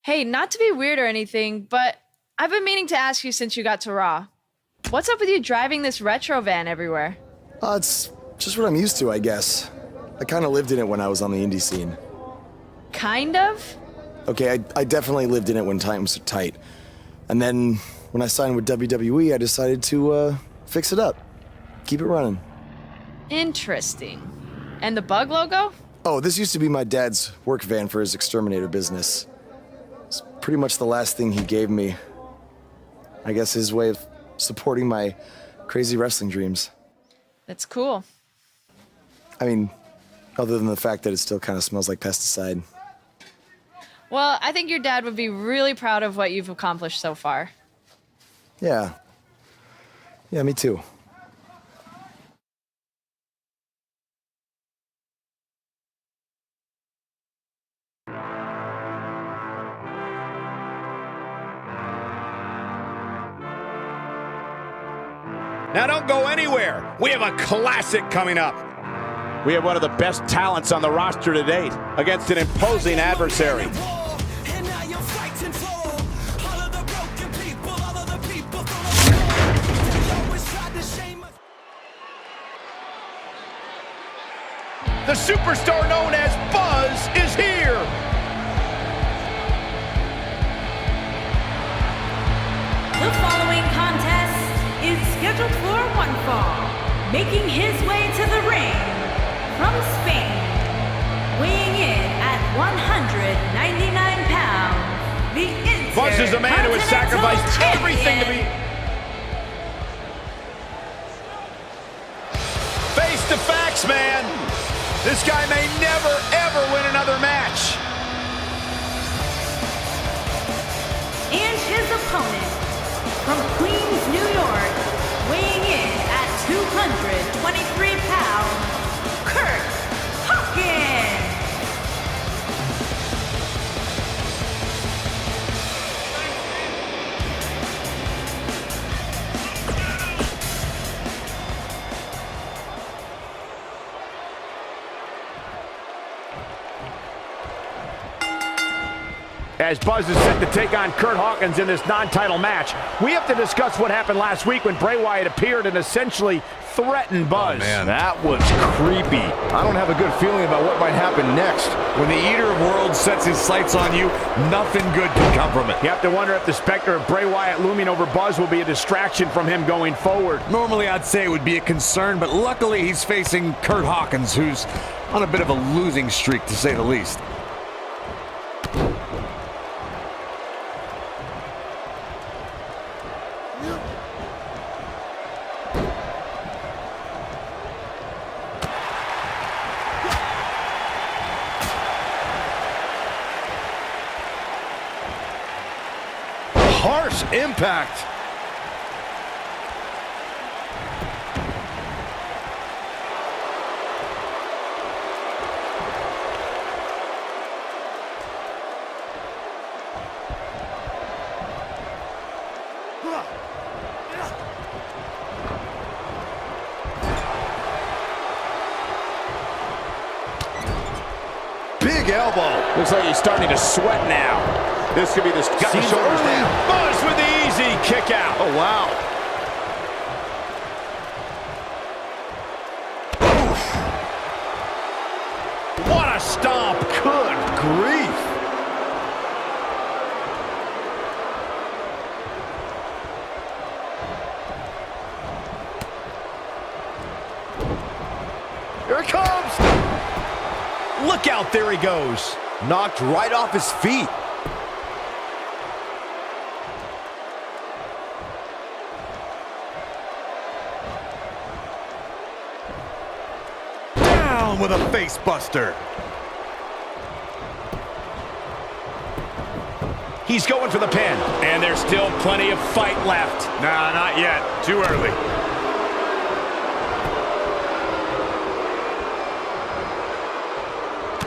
Hey, not to be weird or anything, but I've been meaning to ask you since you got to Raw. What's up with you driving this retro van everywhere? It's just what I'm used to, I guess. I kind of lived in it when I was on the indie scene. Kind of? Okay, I definitely lived in it when times were tight. And then, when I signed with WWE, I decided to, fix it up. Keep it running. Interesting. And the bug logo? Oh, this used to be my dad's work van for his exterminator business. It's pretty much the last thing he gave me. I guess his way of supporting my crazy wrestling dreams. That's cool. I mean, other than the fact that it still kind of smells like pesticide. Well, I think your dad would be really proud of what you've accomplished so far. Yeah. Yeah, me too. Now don't go anywhere. We have a classic coming up. We have one of the best talents on the roster to date against an imposing adversary. The superstar known as Buzz is here. The following contest is scheduled for one fall. Making his way to the ring from Spain, weighing in at 199 pounds, the Buzz is a man who has sacrificed everything to be... Face the facts, man. This guy may never, ever win another match. And his opponent from Queens, New York, weighing in at 223 pounds, Kurt Hawkins. As Buzz is set to take on Kurt Hawkins in this non-title match, we have to discuss what happened last week when Bray Wyatt appeared and essentially threatened Buzz. Oh, man, that was creepy. I don't have a good feeling about what might happen next. When the Eater of Worlds sets his sights on you, nothing good can come from it. You have to wonder if the specter of Bray Wyatt looming over Buzz will be a distraction from him going forward. Normally, I'd say it would be a concern, but luckily he's facing Kurt Hawkins, who's on a bit of a losing streak, to say the least. Harsh impact. Big elbow. Looks like he's starting to sweat now. This could be the got the shoulders down. Buzz with the easy kick out. Oh, wow. Oof. What a stomp. Good grief. Here it comes. Look out, there he goes. Knocked right off his feet. Down with a face buster. He's going for the pin. And there's still plenty of fight left. Nah, not yet. Too early.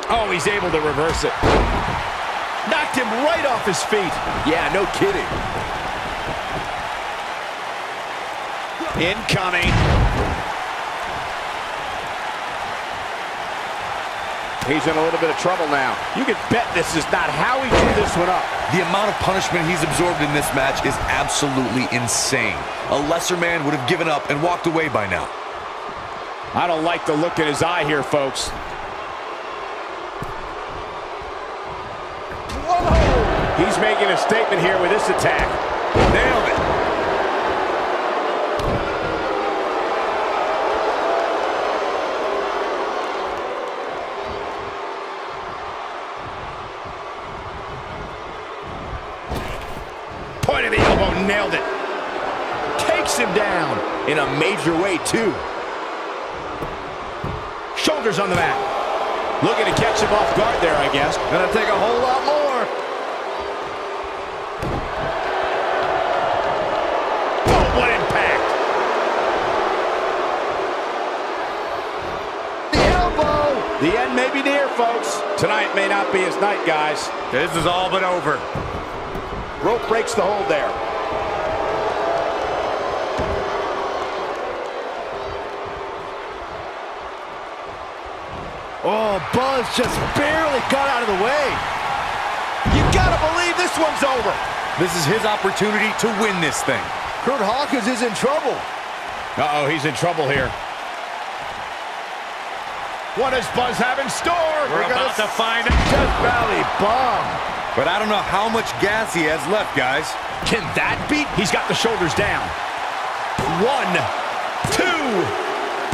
Oh, he's able to reverse it. Knocked him right off his feet. Yeah, no kidding. Incoming. He's in a little bit of trouble now. You can bet this is not how he drew this one up. The amount of punishment he's absorbed in this match is absolutely insane. A lesser man would have given up and walked away by now. I don't like the look in his eye here, folks. Whoa! He's making a statement here with this attack. Nailed it. Point of the elbow, nailed it. Takes him down in a major way, too. Shoulders on the mat. Looking to catch him off guard there, I guess. Gonna take a whole lot more. Oh, what impact. The elbow. The end may be near, folks. Tonight may not be his night, guys. This is all but over. Rope breaks the hold there. Oh, Buzz just barely got out of the way. You gotta believe this one's over. This is his opportunity to win this thing. Kurt Hawkins is in trouble. Uh-oh, he's in trouble here. What does Buzz have in store? We're about to find a Death Valley bomb. But I don't know how much gas he has left, guys. Can that beat? He's got the shoulders down. 1, 2,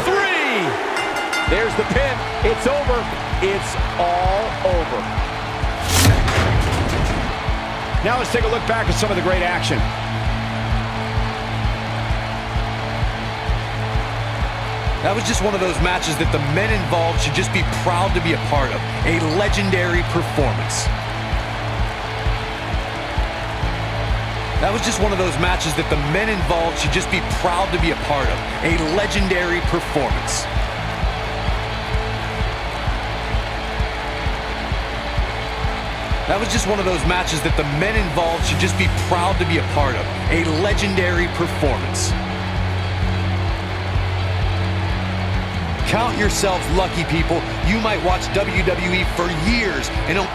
3. There's the pin. It's over. It's all over. Now let's take a look back at some of the great action. That was just one of those matches that the men involved should just be proud to be a part of. A legendary performance. That was just one of those matches that the men involved should just be proud to be a part of. A legendary performance. That was just one of those matches that the men involved should just be proud to be a part of. A legendary performance. Count yourselves lucky, people. You might watch WWE for years and don't...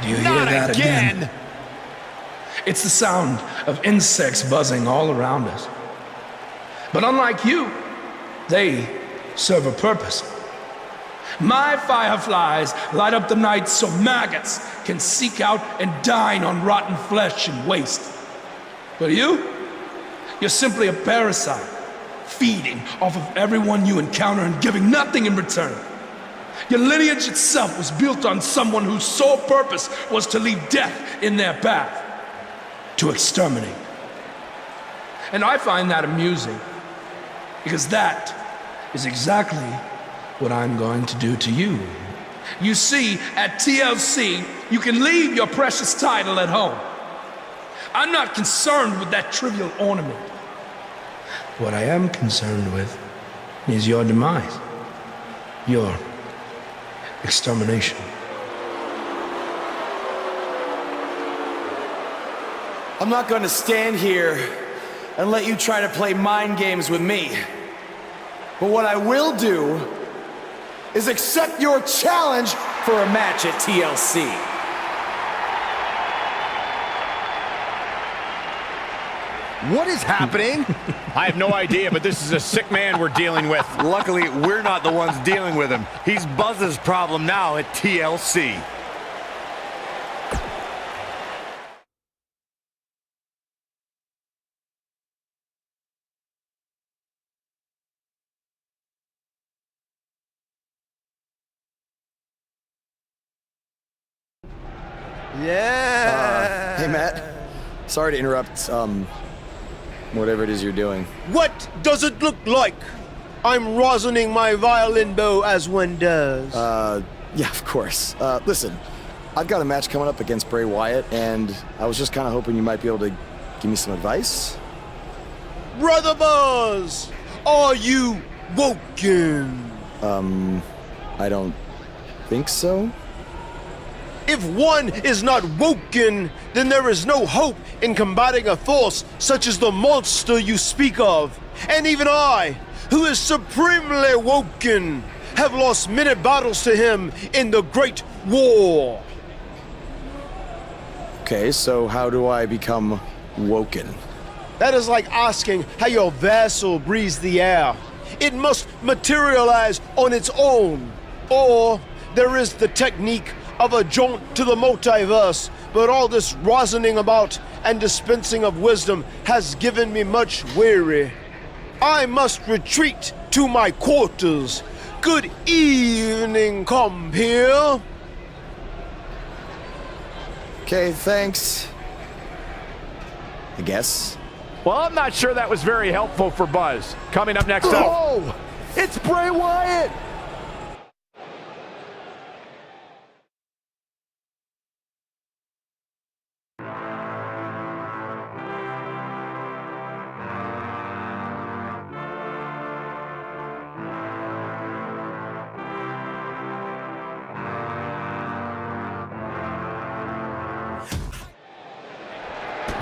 Do you hear that again? Again. It's the sound of insects buzzing all around us. But unlike you, they serve a purpose. My fireflies light up the night so maggots can seek out and dine on rotten flesh and waste. But you're simply a parasite, feeding off of everyone you encounter and giving nothing in return. Your lineage itself was built on someone whose sole purpose was to leave death in their path, to exterminate. And I find that amusing, because that is exactly what I'm going to do to you. You see, at TLC, you can leave your precious title at home. I'm not concerned with that trivial ornament. What I am concerned with is your demise, your extermination. I'm not going to stand here and let you try to play mind games with me. But what I will do is accept your challenge for a match at TLC. What is happening? I have no idea, but this is a sick man we're dealing with. Luckily, we're not the ones dealing with him. He's Buzz's problem now at TLC. Yeah. Hey, Matt. Sorry to interrupt, whatever it is you're doing. What does it look like? I'm rosining my violin bow as one does. Yeah, of course. Listen, I've got a match coming up against Bray Wyatt, and I was just kind of hoping you might be able to give me some advice. Brother Buzz, are you woken? I don't think so. If one is not woken, then there is no hope in combating a force such as the monster you speak of. And even I, who is supremely woken, have lost many battles to him in the Great War. Okay, so how do I become woken? That is like asking how your vessel breathes the air. It must materialize on its own. Or there is the technique of a jaunt to the multiverse, but all this reasoning about and dispensing of wisdom has given me much weary. I must retreat to my quarters. Good evening, compeer. Okay, thanks. I guess. Well, I'm not sure that was very helpful for Buzz. Coming up next up. Oh, it's Bray Wyatt.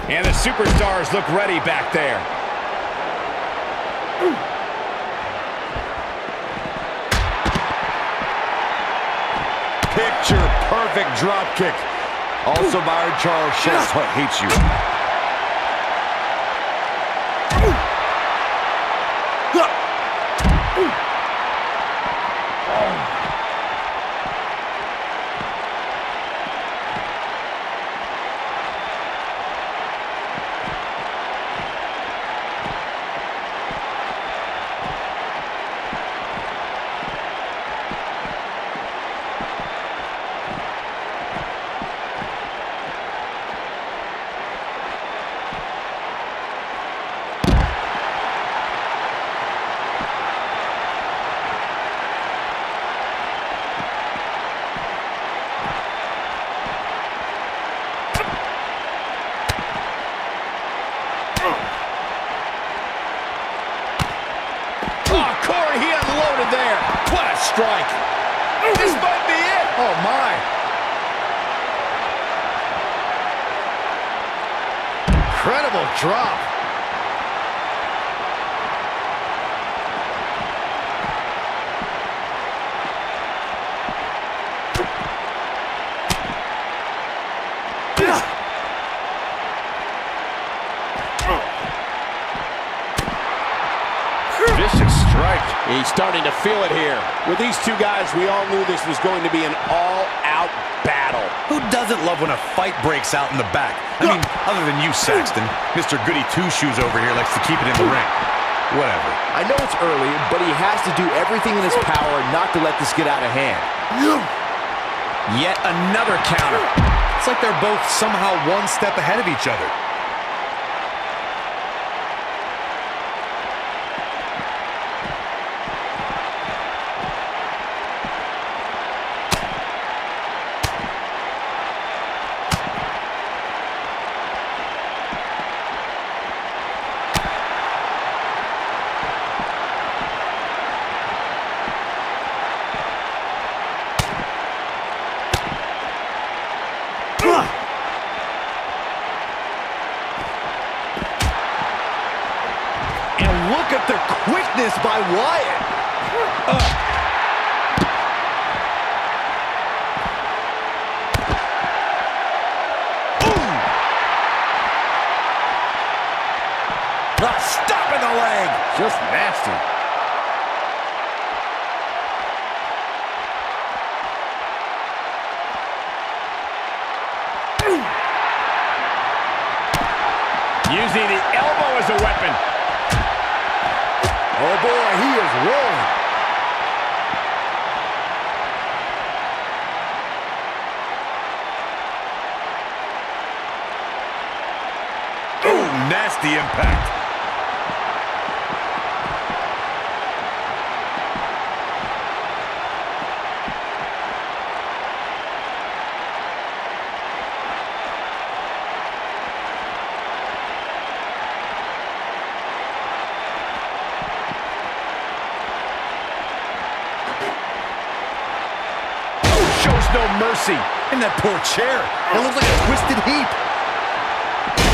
And the superstars look ready back there. Picture perfect drop kick. Also, Byron Charles Schultz hates you. Strike. This might be it. Oh, my. Incredible drop. Vicious strike. He's starting to feel it here. With these two guys, we all knew this was going to be an all-out battle. Who doesn't love when a fight breaks out in the back? I mean, other than you, Saxton. Mr. Goody Two-Shoes over here likes to keep it in the ring. Whatever. I know it's early, but he has to do everything in his power not to let this get out of hand. Yet another counter. It's like they're both somehow one step ahead of each other. And look at the quickness by Wyatt. Stop in the leg. Just nasty. Using the elbow as a weapon. Oh boy, he is rolling. Oh, nasty impact. no mercy. In that poor chair. It looks like a twisted heap.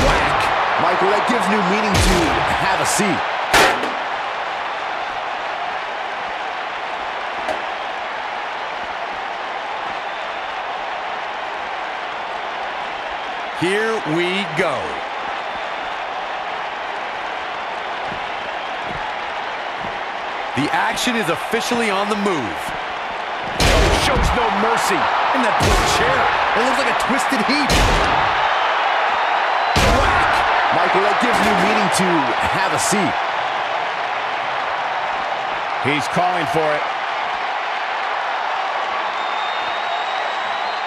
Whack! Michael, that gives new meaning to have a seat. Here we go. The action is officially on the move. Shows no mercy. In that poor chair. It looks like a twisted heap. Whack! Michael, that gives new meaning to have a seat. He's calling for it.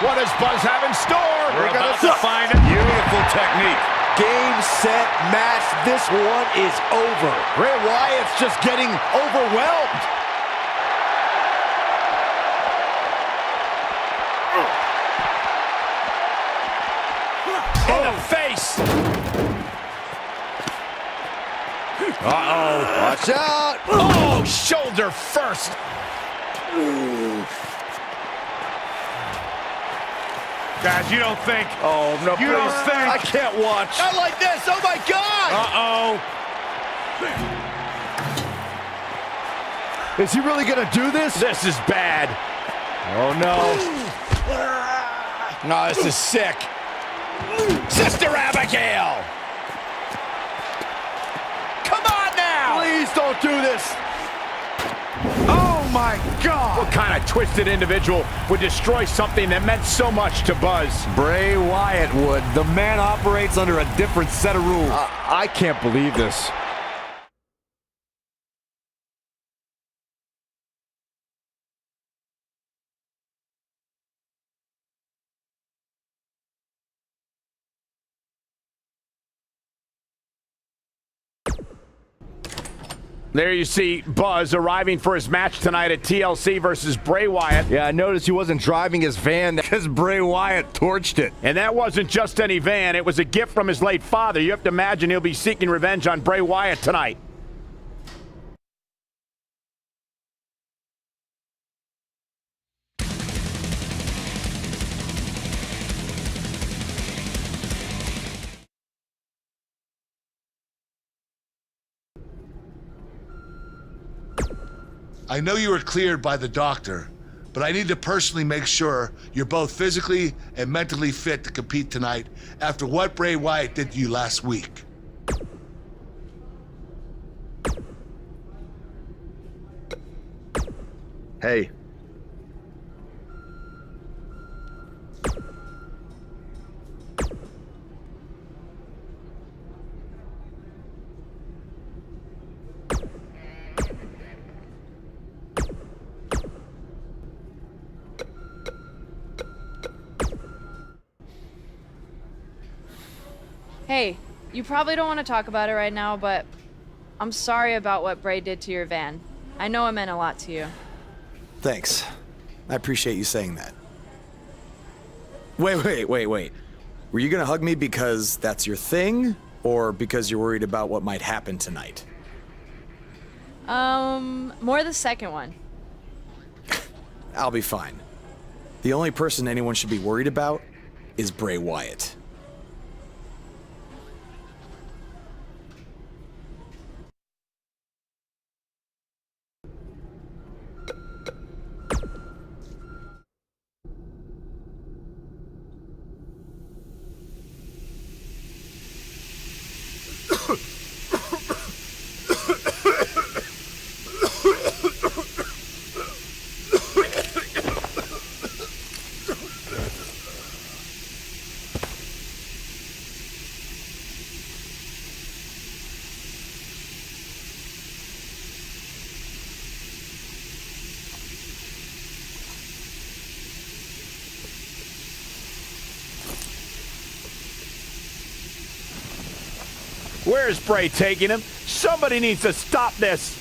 What does Buzz have in store? We're about to find it. Beautiful technique. Game, set, match. This one is over. Bray Wyatt's just getting overwhelmed. In the face. Uh-oh. Watch out. Oh, shoulder first. Guys, you don't think. Oh, no, You don't please. think. I can't watch. Not like this. Oh, my God. Uh-oh. Is he really going to do this? This is bad. Oh, no. No, this is sick. Sister Abigail. Come on now. Please don't do this. Oh, my God. What kind of twisted individual would destroy something that meant so much to Buzz? Bray Wyatt would. The man operates under a different set of rules. I can't believe this. There you see Buzz arriving for his match tonight at TLC versus Bray Wyatt. Yeah, I noticed he wasn't driving his van Because Bray Wyatt torched it. And that wasn't just any van, it was a gift from his late father. You have to imagine he'll be seeking revenge on Bray Wyatt tonight. I know you were cleared by the doctor, but I need to personally make sure you're both physically and mentally fit to compete tonight after what Bray Wyatt did to you last week. Hey. Hey, you probably don't want to talk about it right now, but I'm sorry about what Bray did to your van. I know it meant a lot to you. Thanks. I appreciate you saying that. Wait. Were you gonna hug me because that's your thing? Or because you're worried about what might happen tonight? More the second one. I'll be fine. The only person anyone should be worried about is Bray Wyatt. Where's Bray taking him? Somebody needs to stop this.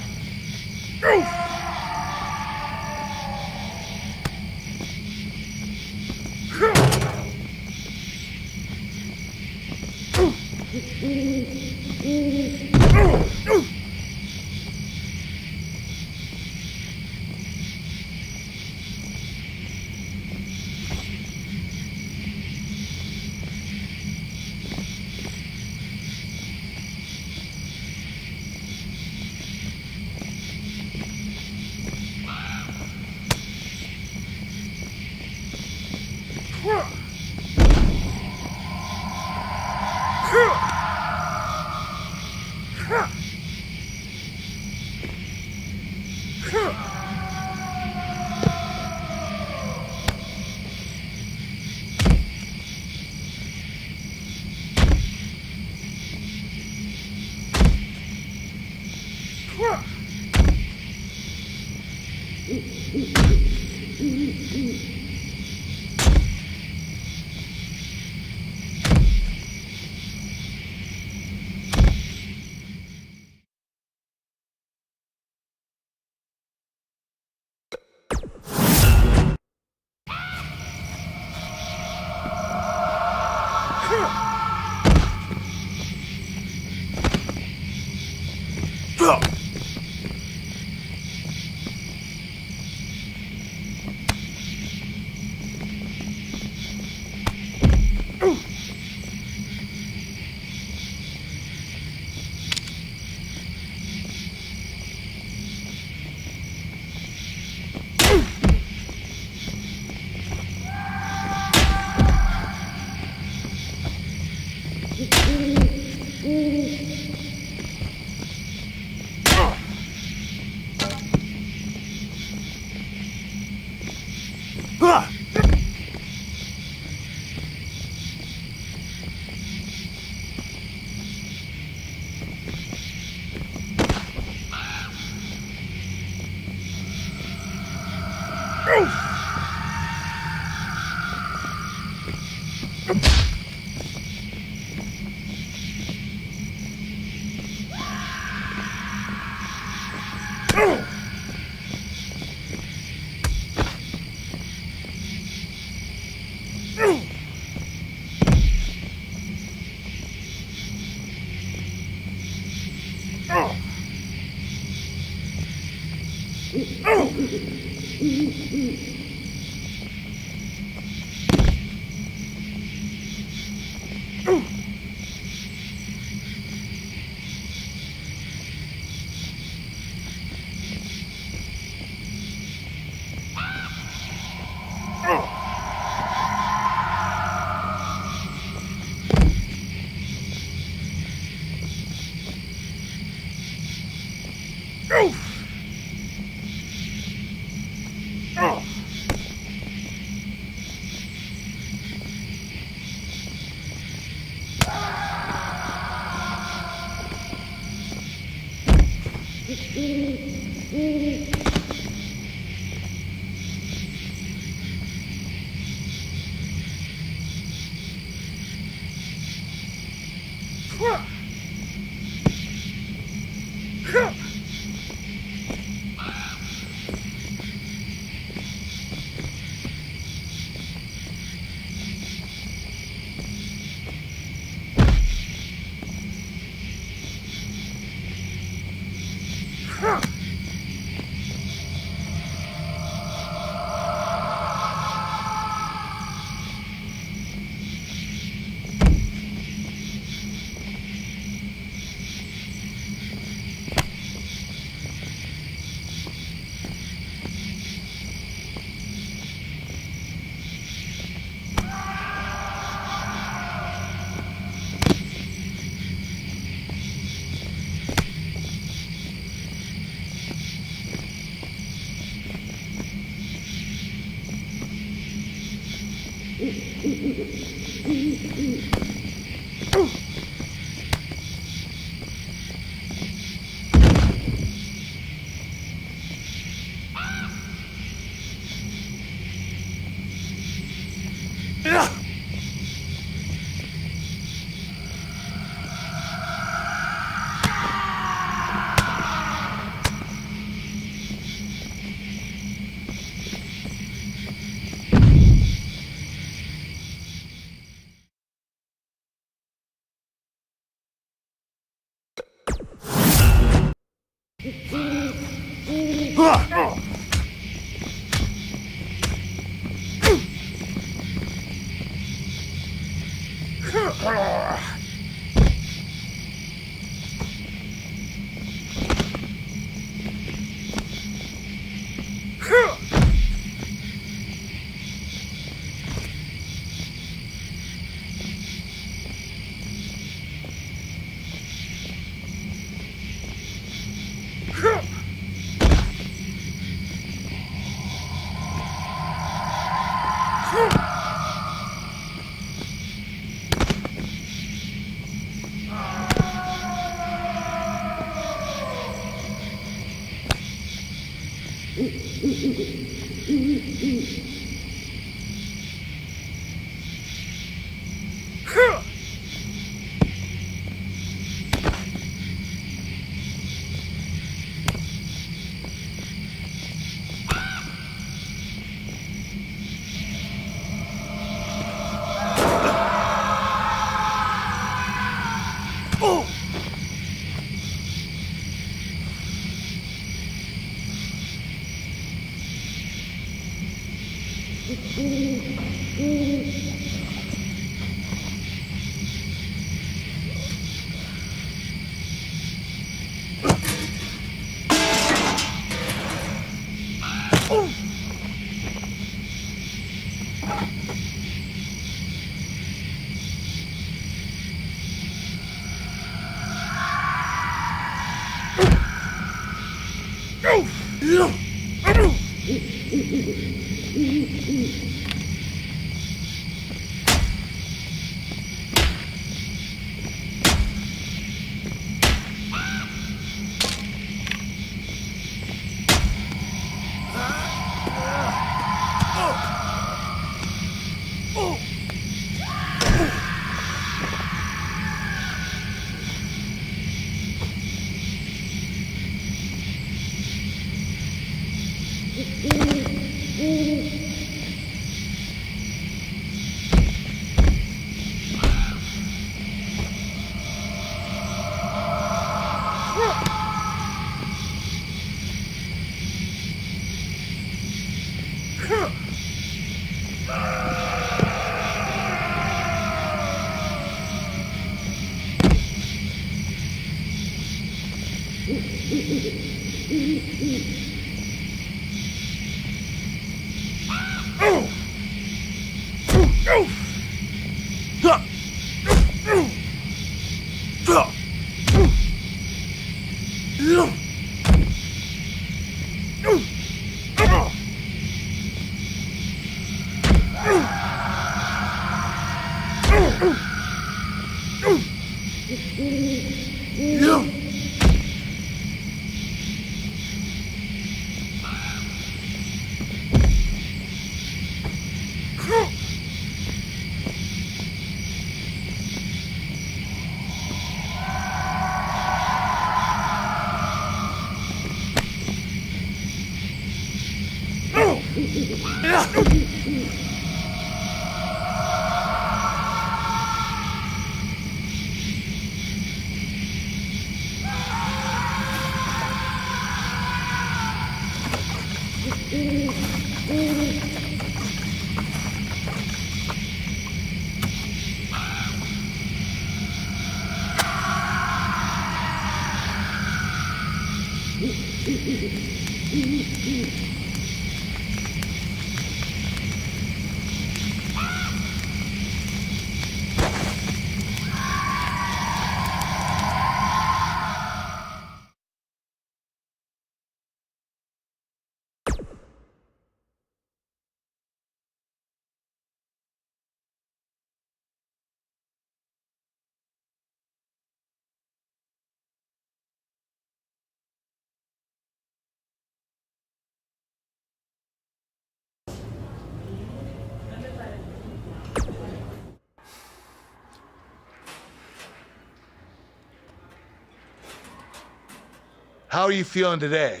How are you feeling today?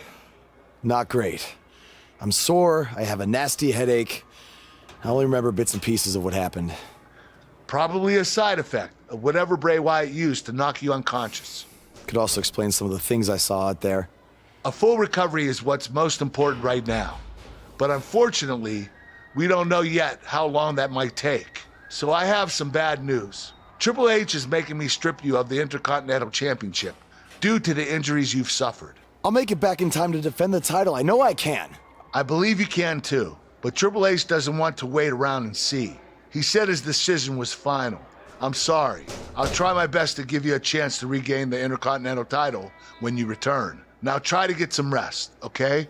Not great. I'm sore, I have a nasty headache. I only remember bits and pieces of what happened. Probably a side effect of whatever Bray Wyatt used to knock you unconscious. Could also explain some of the things I saw out there. A full recovery is what's most important right now. But unfortunately, we don't know yet how long that might take. So I have some bad news. Triple H is making me strip you of the Intercontinental Championship due to the injuries you've suffered. I'll make it back in time to defend the title. I know I can. I believe you can too, but Triple H doesn't want to wait around and see. He said his decision was final. I'm sorry. I'll try my best to give you a chance to regain the Intercontinental title when you return. Now try to get some rest, okay?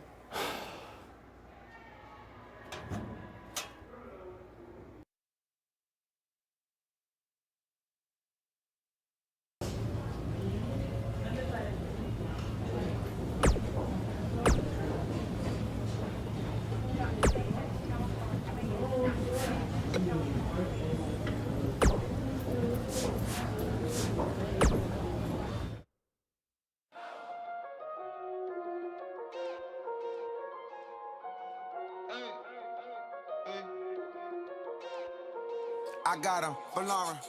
I got him, Valera.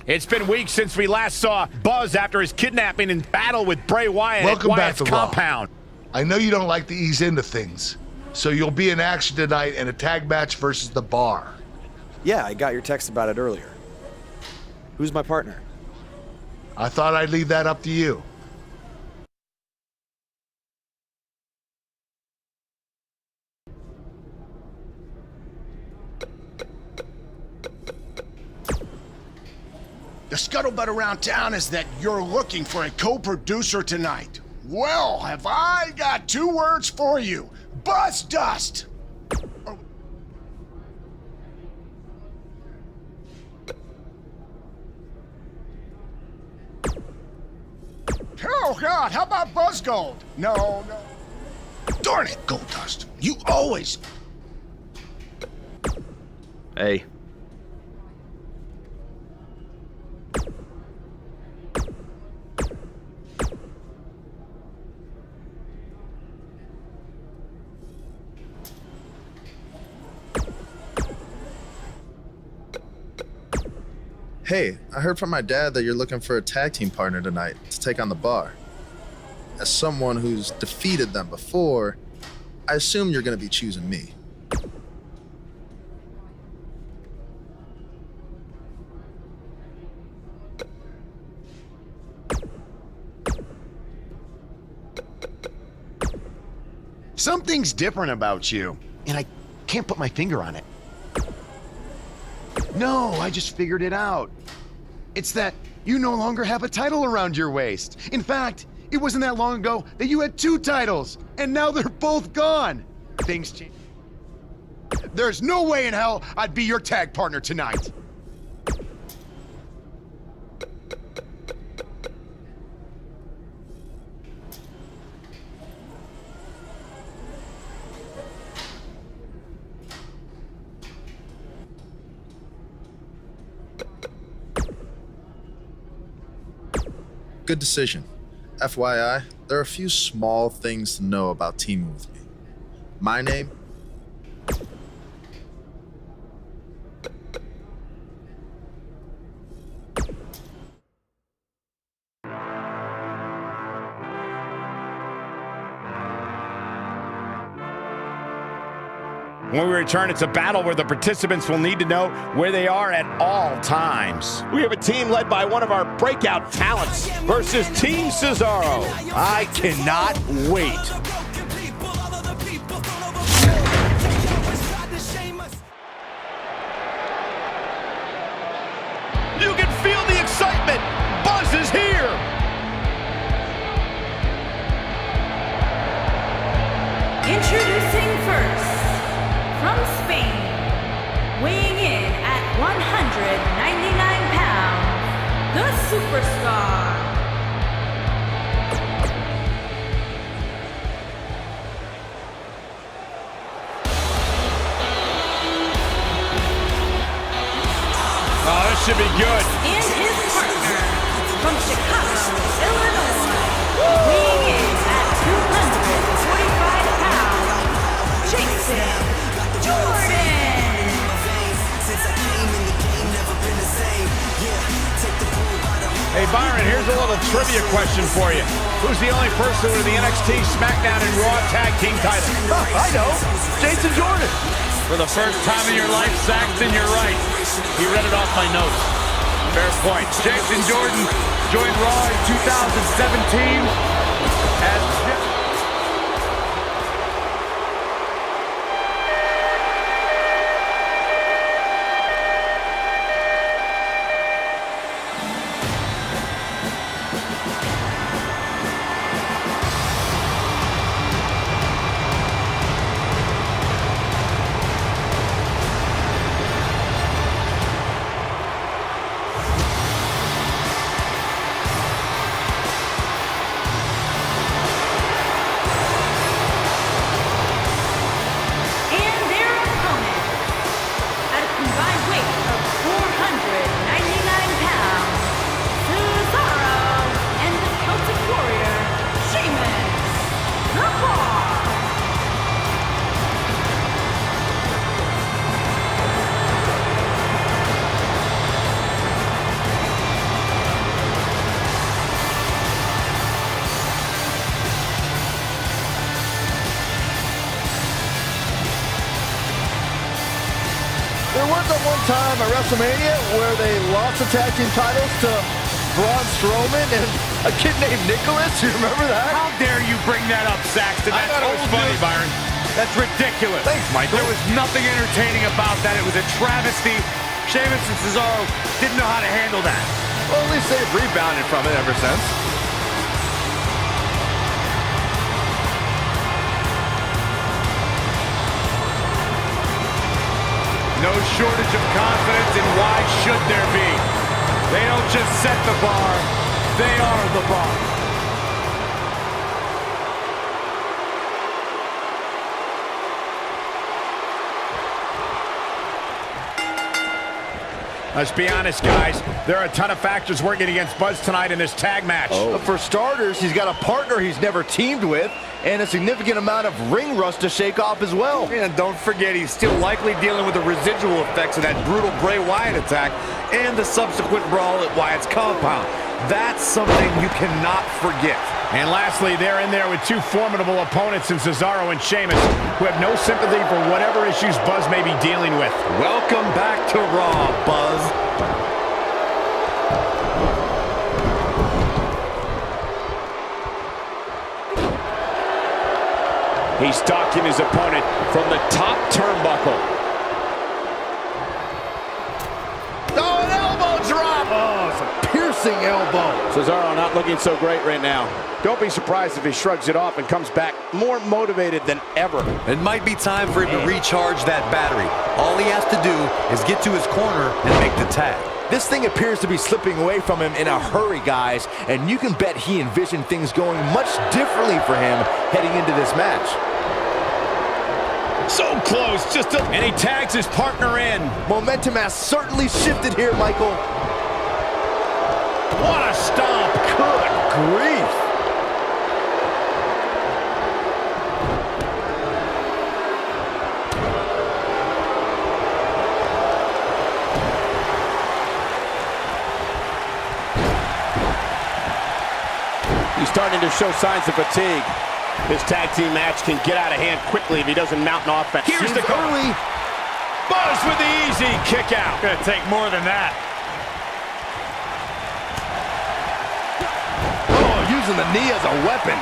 It's been weeks since we last saw Buzz after his kidnapping and battle with Bray Wyatt Welcome at back Wyatt's to Raw. compound. I know you don't like to ease into things, so you'll be in action tonight in a tag match versus The Bar. Yeah, I got your text about it earlier. Who's my partner? I thought I'd leave that up to you. The scuttlebutt around town is that you're looking for a co-producer tonight. Well, have I got 2 words for you. Buzz dust! Oh, God, how about Buzz Gold? No. Darn it, Gold Dust. You always... Hey. Hey, I heard from my dad that you're looking for a tag team partner tonight to take on The Bar. As someone who's defeated them before, I assume you're going to be choosing me. Something's different about you, and I can't put my finger on it. No, I just figured it out. It's that you no longer have a title around your waist. In fact, it wasn't that long ago that you had 2 titles, and now they're both gone. Things change. There's no way in hell I'd be your tag partner tonight. Good decision. FYI, there are a few small things to know about teaming with me. My name? When we return, it's a battle where the participants will need to know where they are at all times. We have a team led by one of our breakout talents versus Team Cesaro. I cannot wait. You can feel the excitement. Buzz is here. Introducing first, from Spain, weighing in at 199 pounds, the superstar. Oh, this should be good. And his partner, from Chicago, Illinois, weighing in at 245 pounds, Jason Jordan. Since I came in the game, never been the same. Yeah, take the bull by the Hey, Byron, here's a little trivia question for you. Who's the only person with the NXT, SmackDown, and Raw Tag Team titles? Oh, I know. Jason Jordan. For the first time in your life, Saxton, you're right. He read it off my notes. Fair point. Jason Jordan joined Raw in 2017 as... There was that one time at WrestleMania where they lost the tag team titles to Braun Strowman and a kid named Nicholas. You remember that? How dare you bring that up, Saxton? That's old funny, Byron. That's ridiculous. Thanks, Michael. There was nothing entertaining about that. It was a travesty. Sheamus and Cesaro didn't know how to handle that. Well, at least they've rebounded from it ever since. No shortage of confidence, and why should there be? They don't just set the bar, they are the bar. Let's be honest, guys. There are a ton of factors working against Buzz tonight in this tag match. For starters, he's got a partner he's never teamed with, and a significant amount of ring rust to shake off as well. And don't forget, he's still likely dealing with the residual effects of that brutal Bray Wyatt attack and the subsequent brawl at Wyatt's compound. That's something you cannot forget. And lastly, they're in there with two formidable opponents in Cesaro and Sheamus, who have no sympathy for whatever issues Buzz may be dealing with. Welcome back to Raw, Buzz. He's stalking his opponent from the top turnbuckle. Oh, an elbow drop! Oh, it's a piercing elbow. Cesaro not looking so great right now. Don't be surprised if he shrugs it off and comes back more motivated than ever. It might be time for him to recharge that battery. All he has to do is get to his corner and make the tag. This thing appears to be slipping away from him in a hurry, guys, and you can bet he envisioned things going much differently for him heading into this match. So close, and he tags his partner in. Momentum has certainly shifted here, Michael. What a stomp. Good grief. He's starting to show signs of fatigue. This tag team match can get out of hand quickly if he doesn't mount an offense. Here's the early. Buzz with the easy kick out. Gonna take more than that. Oh, using the knee as a weapon.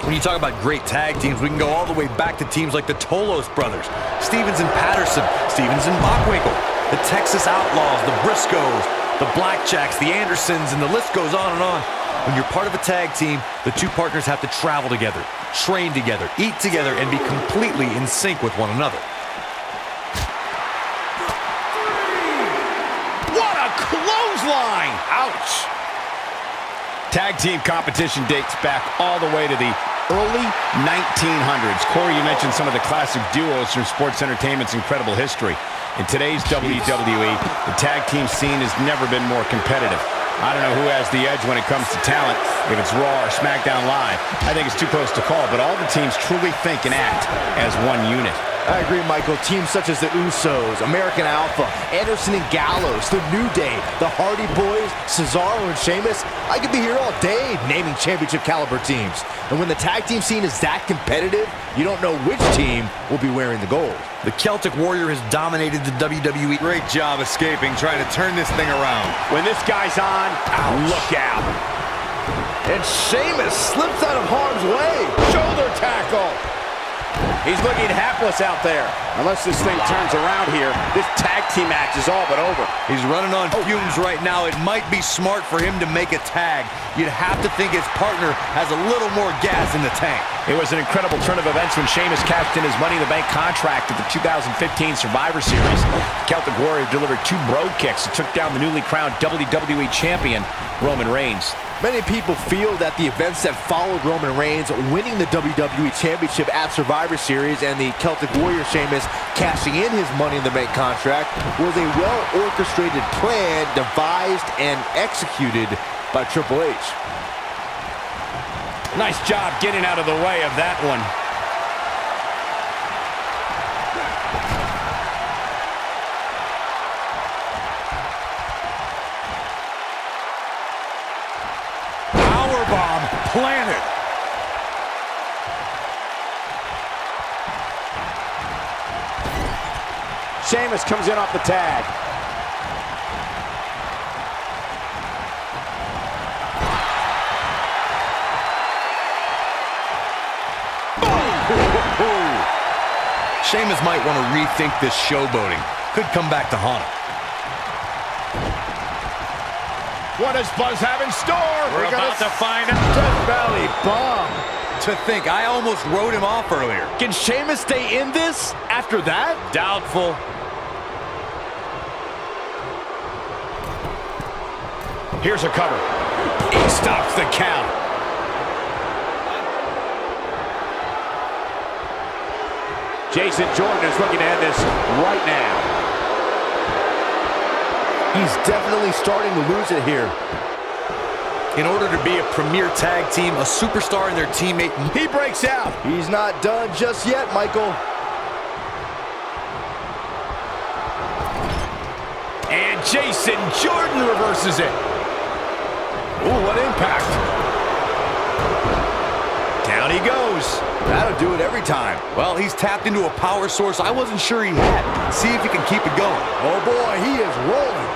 When you talk about great tag teams, we can go all the way back to teams like the Tolos brothers, Stevens and Patterson, Stevens and Bockwinkel, the Texas Outlaws, the Briscoes, the Blackjacks, the Andersons, and the list goes on and on. When you're part of a tag team, the two partners have to travel together, train together, eat together, and be completely in sync with one another. What a clothesline! Ouch! Tag team competition dates back all the way to the early 1900s. Corey, you mentioned some of the classic duos from sports entertainment's incredible history. In today's WWE, the tag team scene has never been more competitive. I don't know who has the edge when it comes to talent, if it's Raw or SmackDown Live. I think it's too close to call, but all the teams truly think and act as one unit. I agree, Michael. Teams such as the Usos, American Alpha, Anderson and Gallows, The New Day, the Hardy Boys, Cesaro and Sheamus. I could be here all day naming championship caliber teams. And when the tag team scene is that competitive, you don't know which team will be wearing the gold. The Celtic Warrior has dominated the WWE. Great job escaping, trying to turn this thing around. When this guy's on, look out. And Sheamus slips out of harm's way. Shoulder tackle. He's looking hapless out there. Unless this thing turns around here, this tag team match is all but over. He's running on fumes right now. It might be smart for him to make a tag. You'd have to think his partner has a little more gas in the tank. It was an incredible turn of events when Sheamus cashed in his Money in the Bank contract at the 2015 Survivor Series. The Celtic Warrior delivered 2 bro kicks and took down the newly crowned WWE Champion, Roman Reigns. Many people feel that the events that followed Roman Reigns winning the WWE Championship at Survivor Series and the Celtic Warrior Sheamus cashing in his Money in the Bank contract was a well-orchestrated plan devised and executed by Triple H. Nice job getting out of the way of that one. Powerbomb planted. Sheamus comes in off the tag. Sheamus might want to rethink this showboating. Could come back to haunt him. What does Buzz have in store? We're about to find out. Death Valley bomb. To think, I almost wrote him off earlier. Can Sheamus stay in this after that? Doubtful. Here's a cover. He stops the count. Jason Jordan is looking to end this right now. He's definitely starting to lose it here. In order to be a premier tag team, a superstar and their teammate. He breaks out. He's not done just yet, Michael. And Jason Jordan reverses it. Ooh, what impact. Down he goes. That'll do it every time. Well, he's tapped into a power source I wasn't sure he had. See if he can keep it going. Oh boy, he is rolling.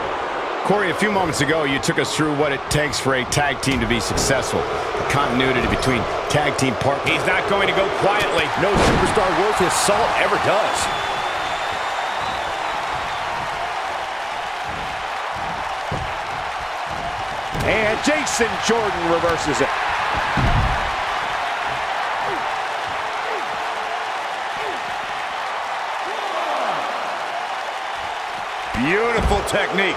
Corey, a few moments ago, you took us through what it takes for a tag team to be successful. The continuity between tag team partners. He's not going to go quietly. No superstar worth his salt ever does. And Jason Jordan reverses it. Beautiful technique.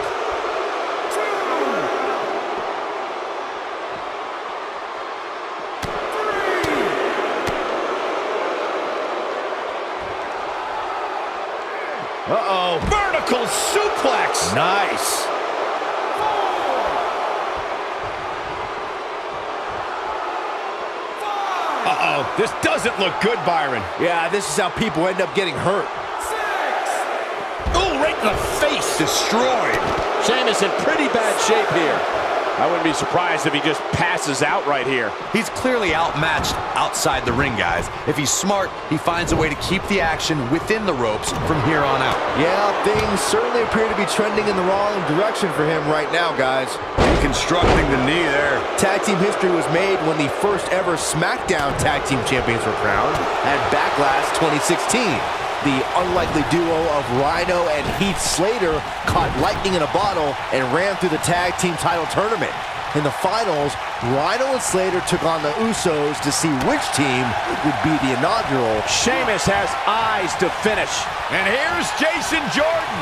Uh-oh, vertical suplex. Nice. Uh-oh, this doesn't look good, Byron. Yeah, this is how people end up getting hurt. Oh, right in the face. Destroyed. Sheamus in pretty bad shape here. I wouldn't be surprised if he just passes out right here. He's clearly outmatched outside the ring, guys. If he's smart, he finds a way to keep the action within the ropes from here on out. Yeah, things certainly appear to be trending in the wrong direction for him right now, guys. Deconstructing the knee there. Tag team history was made when the first ever SmackDown Tag Team Champions were crowned at Backlash 2016. The unlikely duo of Rhino and Heath Slater caught lightning in a bottle and ran through the tag team title tournament. In the finals, Rhino and Slater took on the Usos to see which team would be the inaugural. Sheamus has eyes to finish. And here's Jason Jordan.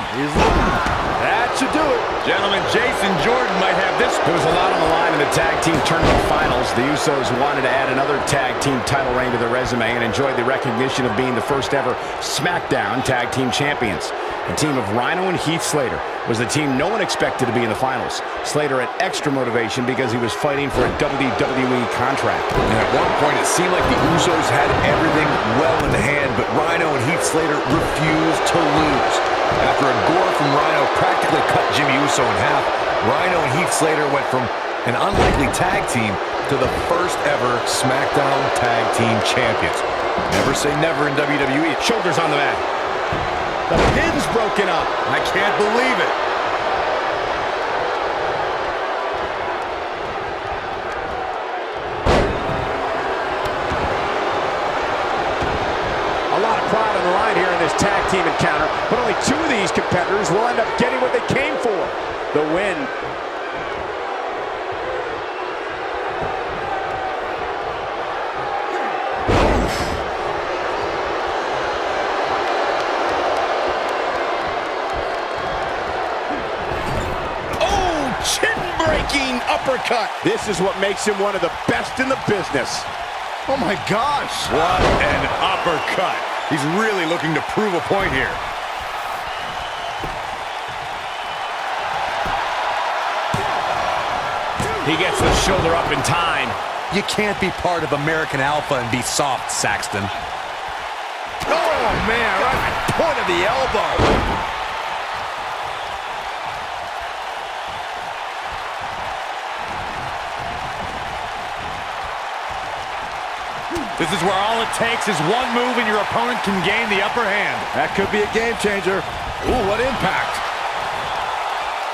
That that should do it. Gentlemen, Jason Jordan might have this. There was a lot on the line in the tag team tournament finals. The Usos wanted to add another tag team title reign to their resume and enjoyed the recognition of being the first ever SmackDown tag team champions. The team of Rhino and Heath Slater was the team no one expected to be in the finals. Slater had extra motivation because he was fighting for a WWE contract. And at one point, it seemed like the Usos had everything well in hand, but Rhino and Heath Slater refused to lose. After a gore from Rhino practically cut Jimmy Uso in half, Rhino and Heath Slater went from an unlikely tag team to the first ever SmackDown Tag Team Champions. Never say never in WWE. Shoulders on the mat. The pin's broken up. I can't believe it. A lot of pride on the line here in this tag team encounter, but only two of these competitors will end up getting what they came for, the win. Oh, chin-breaking uppercut. This is what makes him one of the best in the business. Oh my gosh. What an uppercut. He's really looking to prove a point here. He gets the shoulder up in time. You can't be part of American Alpha and be soft, Saxton. Oh, man, right at the point of the elbow. This is where all it takes is one move and your opponent can gain the upper hand. That could be a game changer. Ooh, what impact.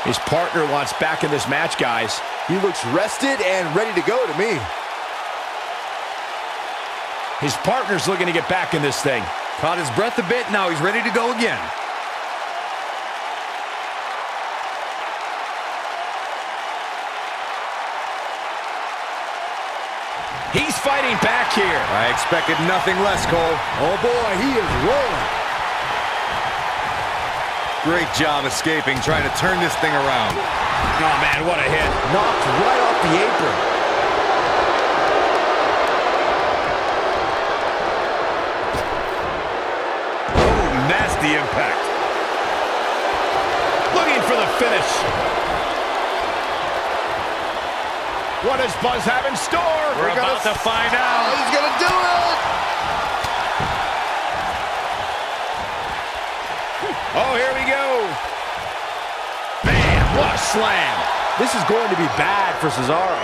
His partner wants back in this match, guys. He looks rested and ready to go to me. His partner's looking to get back in this thing. Caught his breath a bit, now he's ready to go again. He's fighting back here. I expected nothing less, Cole. Oh boy, he is rolling. Great job escaping, trying to turn this thing around. Oh, man, what a hit. Knocked right off the apron. Oh, nasty impact. Looking for the finish. What does Buzz have in store? We're about to find out. He's gonna do it. Oh, here we go. Bam, what a slam. This is going to be bad for Cesaro.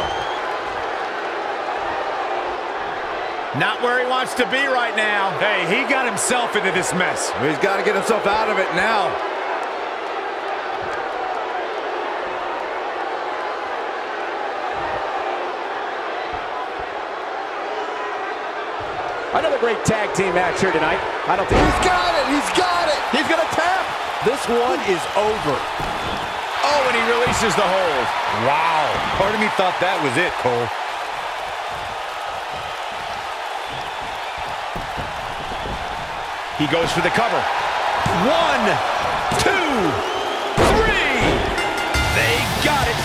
Not where he wants to be right now. Hey, he got himself into this mess. He's got to get himself out of it now. Another great tag team match here tonight. I don't think He's got it. He's got it. he's gonna tap. This one is over. Oh, and he releases the hold. Wow. Part of me thought that was it, Cole. He goes for the cover. 1, 2, 3. They got it.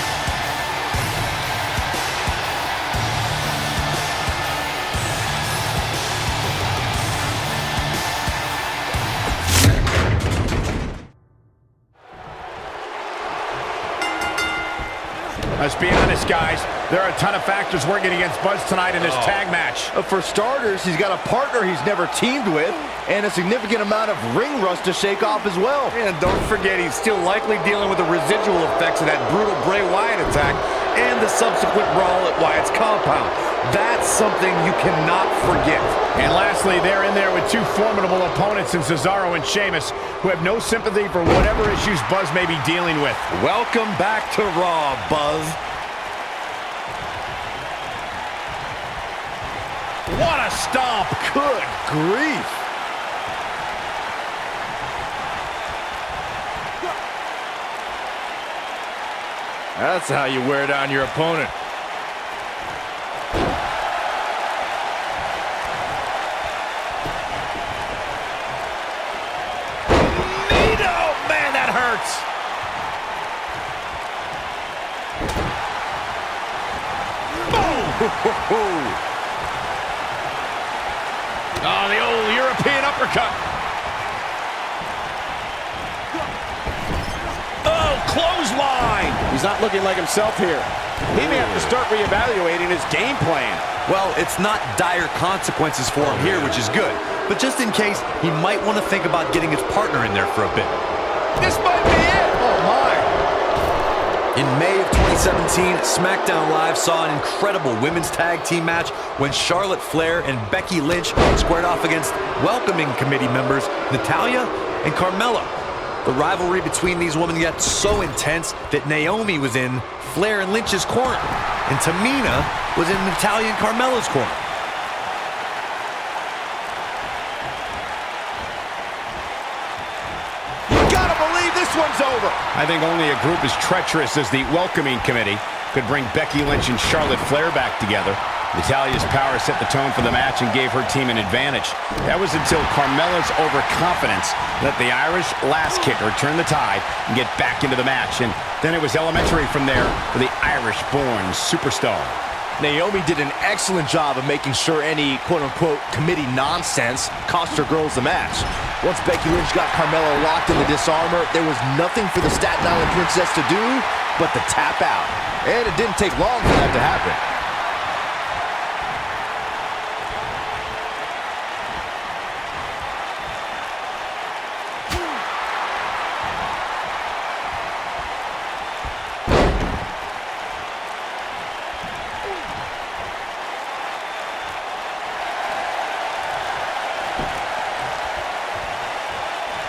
Let's be honest, guys. There are a ton of factors working against Buzz tonight in this tag match. For starters, he's got a partner he's never teamed with, and a significant amount of ring rust to shake off as well. And don't forget, he's still likely dealing with the residual effects of that brutal Bray Wyatt attack and the subsequent brawl at Wyatt's compound. That's something you cannot forget. And lastly, they're in there with two formidable opponents in Cesaro and Sheamus, who have no sympathy for whatever issues Buzz may be dealing with. Welcome back to Raw, Buzz. What a stomp! Good grief. That's how you wear down your opponent. Oh, the old European uppercut. Oh, clothesline. He's not looking like himself here. He may have to start reevaluating his game plan. Well, it's not dire consequences for him here, which is good. But just in case, he might want to think about getting his partner in there for a bit. This might be it. Oh, my. In May of 2017, SmackDown Live saw an incredible women's tag team match when Charlotte Flair and Becky Lynch squared off against welcoming committee members Natalya and Carmella. The rivalry between these women got so intense that Naomi was in Flair and Lynch's corner, and Tamina was in Natalya and Carmella's corner. This one's over. I think only a group as treacherous as the welcoming committee could bring Becky Lynch and Charlotte Flair back together. Natalya's power set the tone for the match and gave her team an advantage. That was until Carmella's overconfidence let the Irish last kicker turn the tide and get back into the match. And then it was elementary from there for the Irish-born superstar. Naomi did an excellent job of making sure any quote-unquote committee nonsense cost her girls the match. Once Becky Lynch got Carmella locked in the disarmor, there was nothing for the Staten Island Princess to do but to tap out. And it didn't take long for that to happen.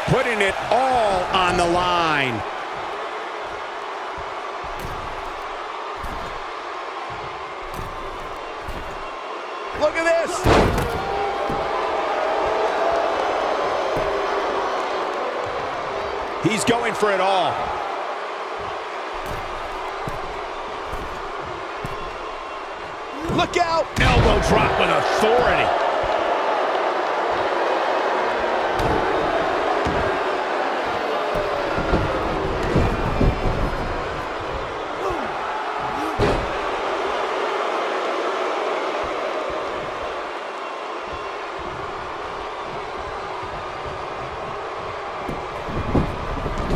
Putting it all on the line. Look at this. He's going for it all. Look out. Elbow drop with authority.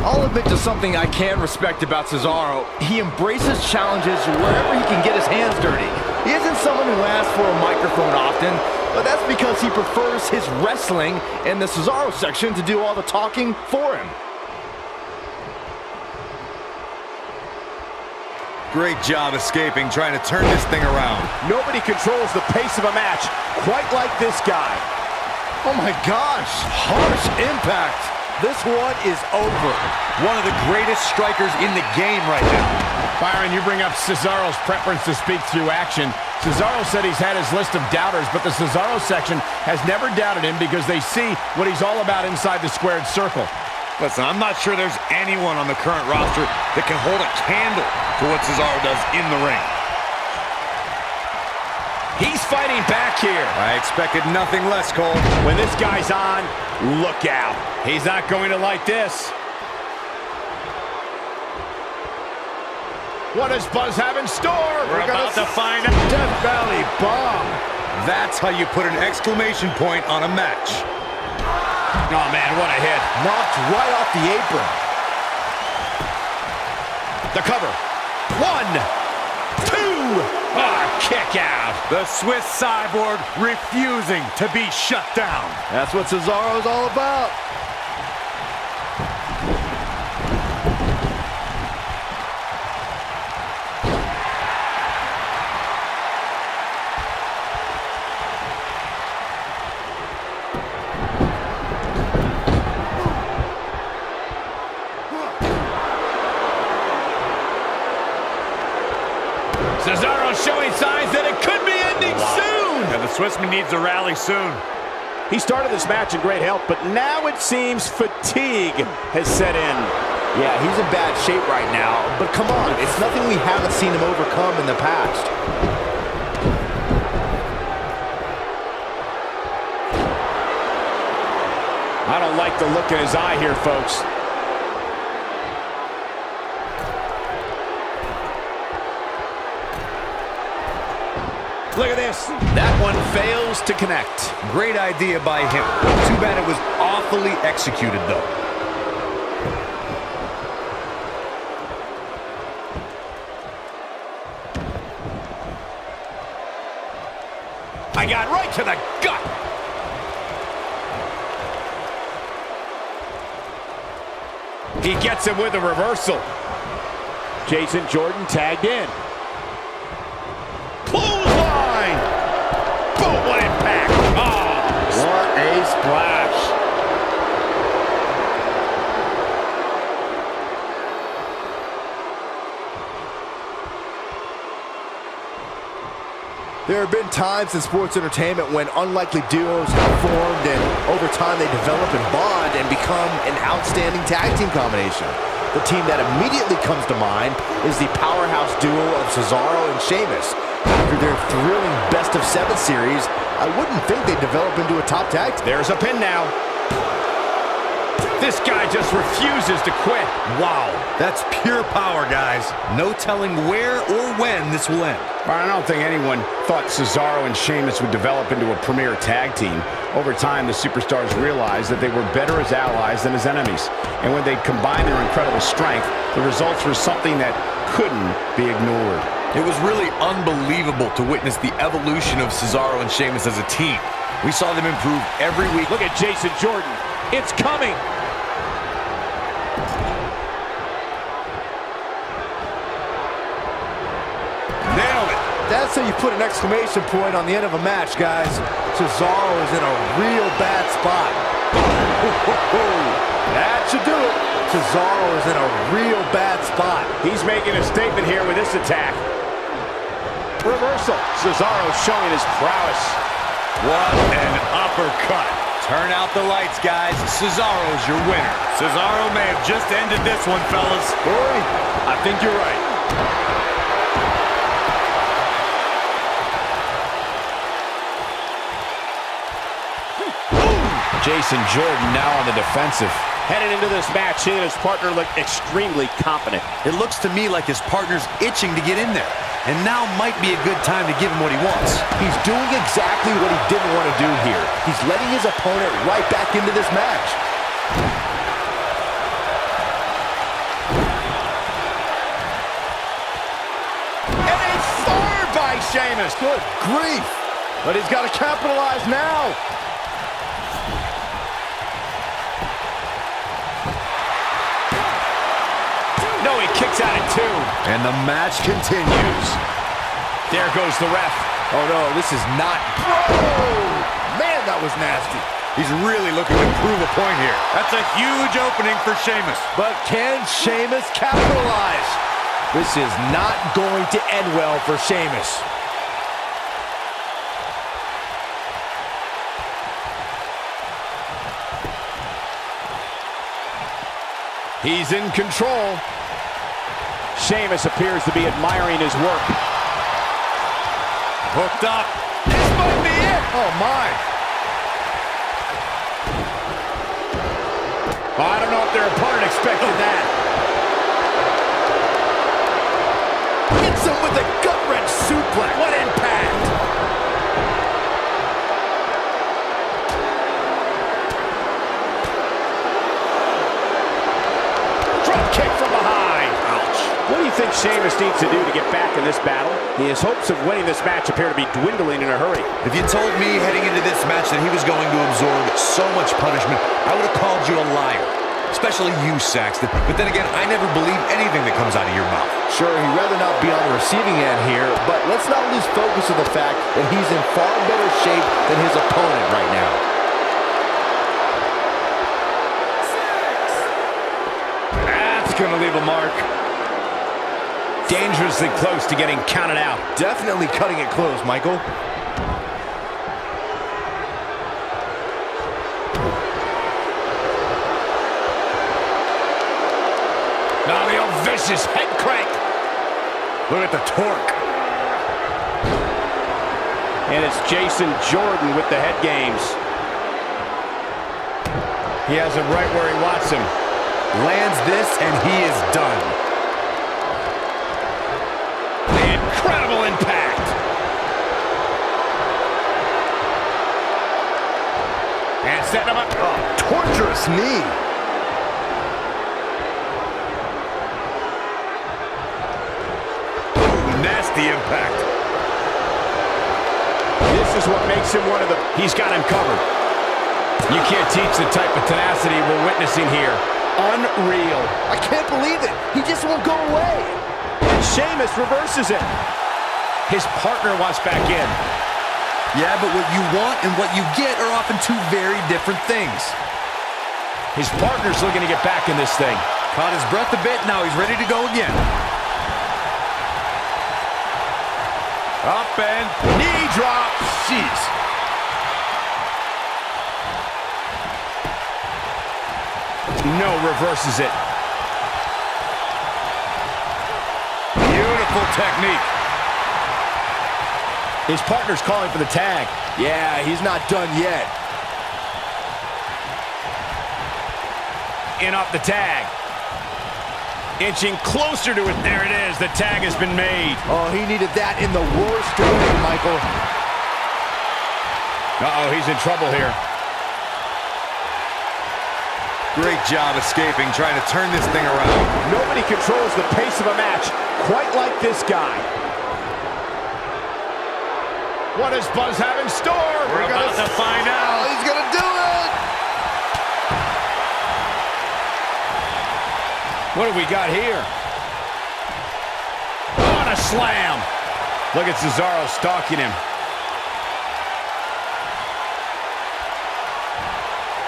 I'll admit to something I can respect about Cesaro. He embraces challenges wherever he can get his hands dirty. He isn't someone who asks for a microphone often, but that's because he prefers his wrestling in the Cesaro section to do all the talking for him. Great job escaping, trying to turn this thing around. Nobody controls the pace of a match quite like this guy. Oh my gosh, harsh impact. This one is over. One of the greatest strikers in the game right now. Byron, you bring up Cesaro's preference to speak through action. Cesaro said he's had his list of doubters, but the Cesaro section has never doubted him because they see what he's all about inside the squared circle. Listen, I'm not sure there's anyone on the current roster that can hold a candle to what Cesaro does in the ring. He's fighting back here. I expected nothing less, Cole. When this guy's on, look out. He's not going to like this. What does Buzz have in store? We're about to find out. Death Valley Bomb. That's how you put an exclamation point on a match. Oh, man, what a hit. Knocked right off the apron. The cover. 1, 2. Kick out. The Swiss cyborg refusing to be shut down. That's what Cesaro's all about. Cesaro showing signs that it could be ending soon. Yeah, the Swissman needs a rally soon. He started this match in great health, but now it seems fatigue has set in. Yeah, he's in bad shape right now, but come on, it's nothing we haven't seen him overcome in the past. I don't like the look in his eye here, folks. Look at this. That one fails to connect. Great idea by him. Too bad it was awfully executed, though. I got right to the gut. He gets him with a reversal. Jason Jordan tagged in. Clothesline! Boom, what impact! Oh, what a splash! There have been times in sports entertainment when unlikely duos have formed, and over time they develop and bond and become an outstanding tag team combination. The team that immediately comes to mind is the powerhouse duo of Cesaro and Sheamus. After their thrilling best-of-7 series, I wouldn't think they'd develop into a top tag team. There's a pin now. This guy just refuses to quit. Wow, that's pure power, guys. No telling where or when this will end. I don't think anyone thought Cesaro and Sheamus would develop into a premier tag team. Over time, the superstars realized that they were better as allies than as enemies. And when they combined their incredible strength, the results were something that couldn't be ignored. It was really unbelievable to witness the evolution of Cesaro and Sheamus as a team. We saw them improve every week. Look at Jason Jordan. It's coming. Nailed it. That's how you put an exclamation point on the end of a match, guys. Cesaro is in a real bad spot. That should do it. Cesaro is in a real bad spot. He's making a statement here with this attack. Reversal. Cesaro showing his prowess. What an uppercut. Turn out the lights, guys. Cesaro's your winner. Cesaro may have just ended this one, fellas. Corey, I think you're right. Jason Jordan now on the defensive. Headed into this match, he and his partner look extremely confident. It looks to me like his partner's itching to get in there. And now might be a good time to give him what he wants. He's doing exactly what he didn't want to do here. He's letting his opponent right back into this match. And a fire by Sheamus. Good grief. But he's got to capitalize now. No, he kicks out at 2. And the match continues. There goes the ref. Oh no, this is not... Whoa! Man, that was nasty. He's really looking to prove a point here. That's a huge opening for Sheamus. But can Sheamus capitalize? This is not going to end well for Sheamus. He's in control. Sheamus appears to be admiring his work. Hooked up. This might be it. Oh my. I don't know if their opponent expected that. Hits him with a gut-wrench suplex. What impact! Drop kick from behind. Ouch. What do you think Sheamus needs to do to get back in this battle? His hopes of winning this match appear to be dwindling in a hurry. If you told me heading into this match that he was going to absorb so much punishment, I would have called you a liar. Especially you, Saxton. But then again, I never believe anything that comes out of your mouth. Sure, he'd rather not be on the receiving end here, but let's not lose focus of the fact that he's in far better shape than his opponent right now. That's going to leave a mark. Dangerously close to getting counted out. Definitely cutting it close, Michael. Now the old vicious head crank. Look at the torque. And it's Jason Jordan with the head games. He has him right where he wants him. Lands this, and he is done. Incredible impact. setting him up. Oh, torturous knee. Nasty impact. This is what makes him one of the... He's got him covered. You can't teach the type of tenacity we're witnessing here. Unreal. I can't believe it. He just won't go away. And Sheamus reverses it. His partner wants back in. Yeah, but what you want and what you get are often two very different things. His partner's looking to get back in this thing. Caught his breath a bit, now he's ready to go again. Up and knee drop. Jeez. No, reverses it. Beautiful technique. His partner's calling for the tag. Yeah, he's not done yet. In off the tag. Inching closer to it. There it is. The tag has been made. Oh, he needed that in the worst way, Michael. Uh-oh, he's in trouble here. Great job escaping, trying to turn this thing around. Nobody controls the pace of a match quite like this guy. What does Buzz have in store? We're about to find out. He's gonna do it! What do we got here? Oh, and a slam. Look at Cesaro stalking him.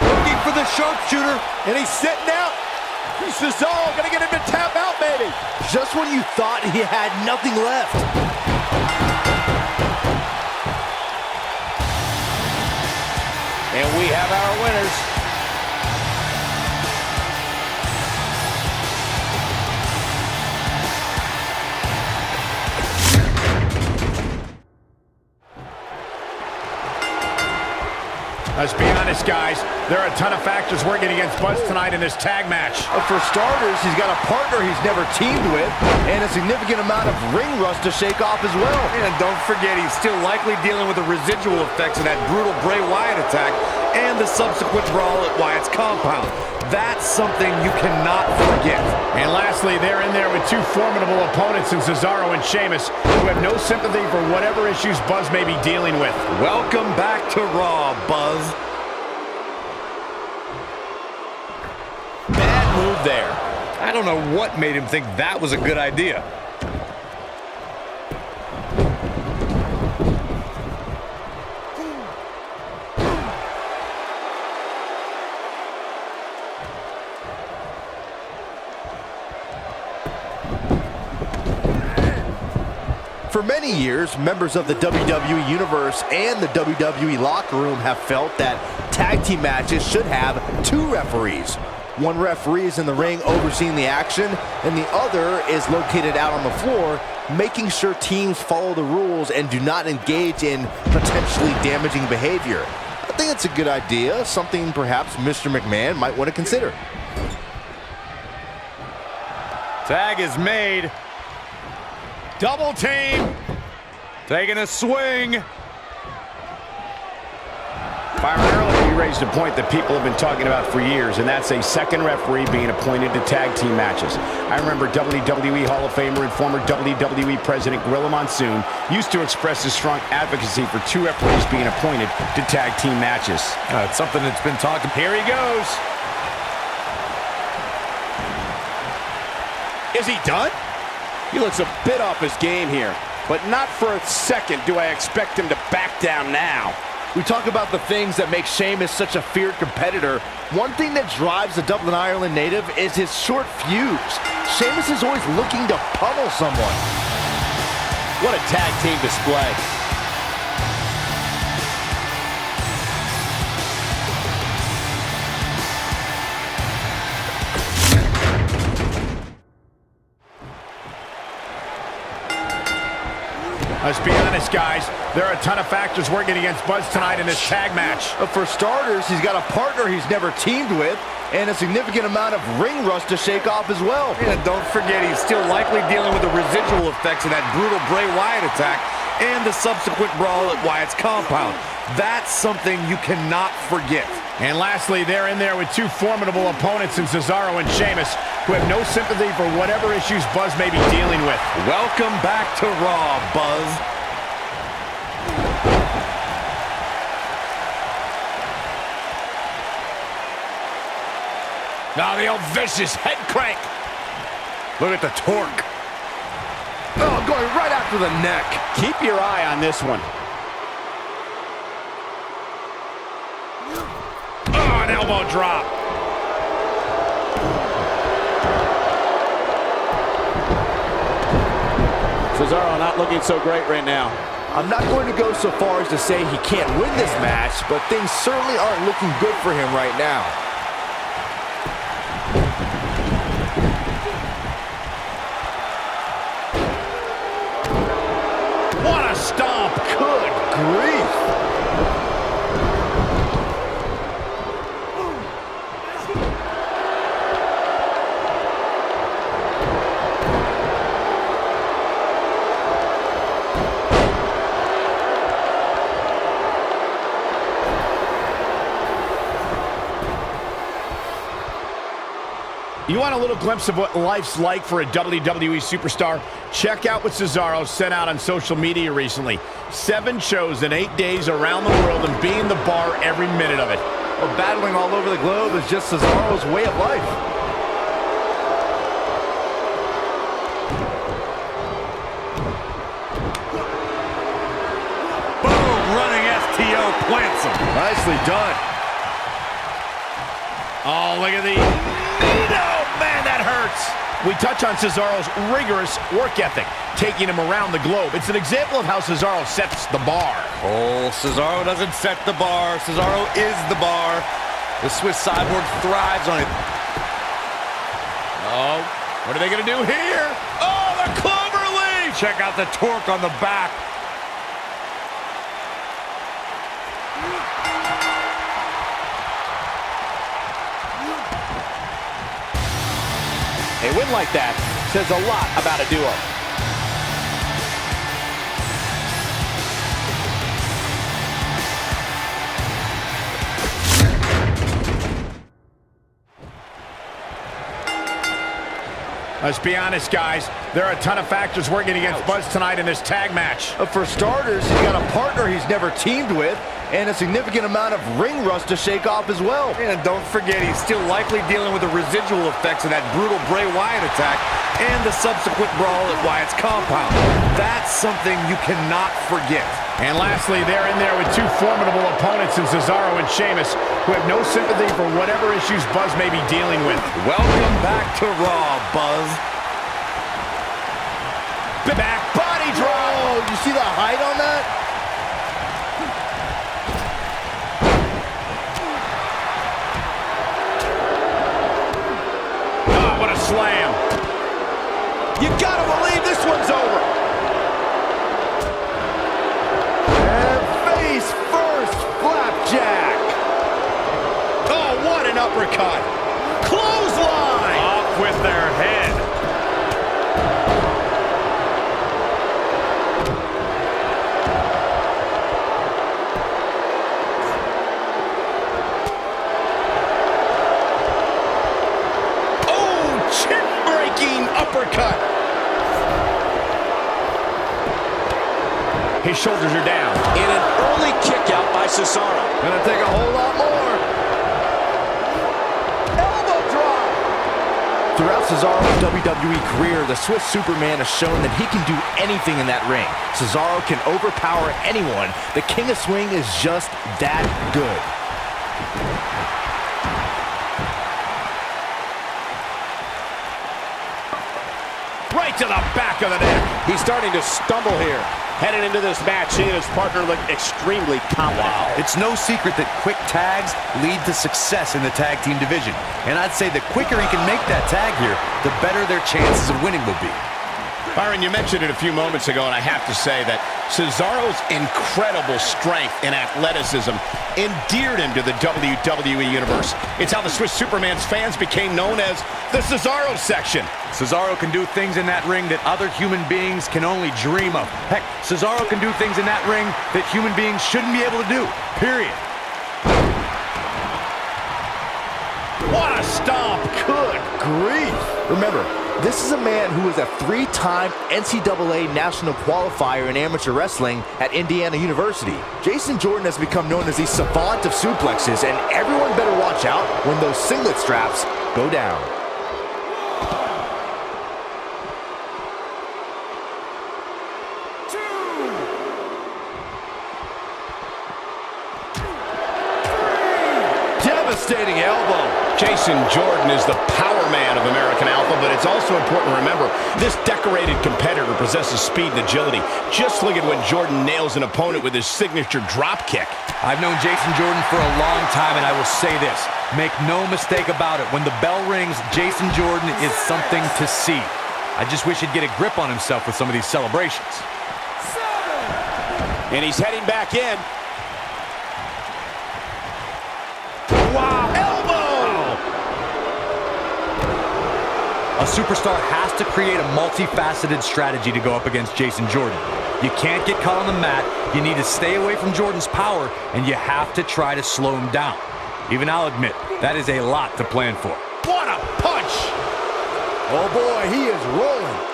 Looking for the sharpshooter, and he's sitting out. Cesaro gonna get him to tap out, maybe. Just when you thought he had nothing left. And we have our winners. Let's be honest, guys. There are a ton of factors working against Buzz tonight in this tag match. For starters, he's got a partner he's never teamed with, and a significant amount of ring rust to shake off as well. And don't forget, he's still likely dealing with the residual effects of that brutal Bray Wyatt attack and the subsequent brawl at Wyatt's compound. That's something you cannot forget. And lastly, they're in there with two formidable opponents in Cesaro and Sheamus, who have no sympathy for whatever issues Buzz may be dealing with. Welcome back to Raw, Buzz. Bad move there. I don't know what made him think that was a good idea. For many years, members of the WWE Universe and the WWE locker room have felt that tag team matches should have two referees. One referee is in the ring overseeing the action, and the other is located out on the floor, making sure teams follow the rules and do not engage in potentially damaging behavior. I think it's a good idea, something perhaps Mr. McMahon might want to consider. Tag is made. Double team. Taking a swing. Byron, earlier you raised a point that people have been talking about for years, and that's a second referee being appointed to tag team matches. I remember WWE Hall of Famer and former WWE President Gorilla Monsoon used to express his strong advocacy for two referees being appointed to tag team matches. It's something that's been talked about. Here he goes. Is he done? He looks a bit off his game here, but not for a second do I expect him to back down now. We talk about the things that make Sheamus such a feared competitor. One thing that drives the Dublin, Ireland native is his short fuse. Sheamus is always looking to pummel someone. What a tag team display. Let's be honest, guys. There are a ton of factors working against Buzz tonight in this tag match. For starters, he's got a partner he's never teamed with, and a significant amount of ring rust to shake off as well. And don't forget, he's still likely dealing with the residual effects of that brutal Bray Wyatt attack and the subsequent brawl at Wyatt's compound. That's something you cannot forget. And lastly, they're in there with two formidable opponents in Cesaro and Sheamus, who have no sympathy for whatever issues Buzz may be dealing with. Welcome back to Raw, Buzz. Now the old vicious head crank. Look at the torque. Oh, going right after the neck. Keep your eye on this one. Oh, an elbow drop. Cesaro not looking so great right now. I'm not going to go so far as to say he can't win this match, but things certainly aren't looking good for him right now. What a stomp. Good grief. You want a little glimpse of what life's like for a WWE superstar? Check out what Cesaro sent out on social media recently. 7 shows in 8 days around the world and being the bar every minute of it. Well, battling all over the globe is just Cesaro's way of life. Boom, running STO plants him. Nicely done. Oh, look at the... Oh, man, that hurts. We touch on Cesaro's rigorous work ethic, taking him around the globe. It's an example of how Cesaro sets the bar. Oh, Cesaro doesn't set the bar. Cesaro is the bar. The Swiss Cyborg thrives on it. Oh, what are they going to do here? Oh, the clover leaf! Check out the torque on the back. A win like that says a lot about a duo. Let's be honest, guys. There are a ton of factors working against Buzz tonight in this tag match. For starters, he's got a partner he's never teamed with, and a significant amount of ring rust to shake off as well. And don't forget, he's still likely dealing with the residual effects of that brutal Bray Wyatt attack and the subsequent brawl at Wyatt's compound. That's something you cannot forget. And lastly, they're in there with two formidable opponents in Cesaro and Sheamus, who have no sympathy for whatever issues Buzz may be dealing with. Welcome back to Raw, Buzz. Back body drop. Oh, you see the height on that? Oh, what a slam. You gotta believe this one's over. And face first, flapjack. Oh, what an uppercut. Clothesline. Off with their head. Uppercut. His shoulders are down. In an early kick out by Cesaro. Gonna take a whole lot more. Elbow drop. Throughout Cesaro's WWE career, the Swiss Superman has shown that he can do anything in that ring. Cesaro can overpower anyone. The King of Swing is just that good. Right to the back of the neck. He's starting to stumble here. Headed into this match, he and his partner look extremely confident. Wow. It's no secret that quick tags lead to success in the tag team division. And I'd say the quicker he can make that tag here, the better their chances of winning will be. Byron, you mentioned it a few moments ago, and I have to say that Cesaro's incredible strength and athleticism endeared him to the WWE Universe. It's how the Swiss Superman's fans became known as the Cesaro section. Cesaro can do things in that ring that other human beings can only dream of. Heck, Cesaro can do things in that ring that human beings shouldn't be able to do, period. What a stomp! Good grief. Remember, this is a man who is a 3-time NCAA national qualifier in amateur wrestling at Indiana University. Jason Jordan has become known as the savant of suplexes, and everyone better watch out when those singlet straps go down. Devastating elbow. Jason Jordan is the power man of American Alpha, but it's also important to remember this decorated competitor possesses speed and agility. Just look at when Jordan nails an opponent with his signature drop kick. I've known Jason Jordan for a long time, and I will say this. Make no mistake about it. When the bell rings, Jason Jordan is something to see. I just wish he'd get a grip on himself with some of these celebrations. And he's heading back in. Wow, elbow! A superstar has to create a multifaceted strategy to go up against Jason Jordan. You can't get caught on the mat, you need to stay away from Jordan's power, and you have to try to slow him down. Even I'll admit, that is a lot to plan for. What a punch! Oh boy, he is rolling.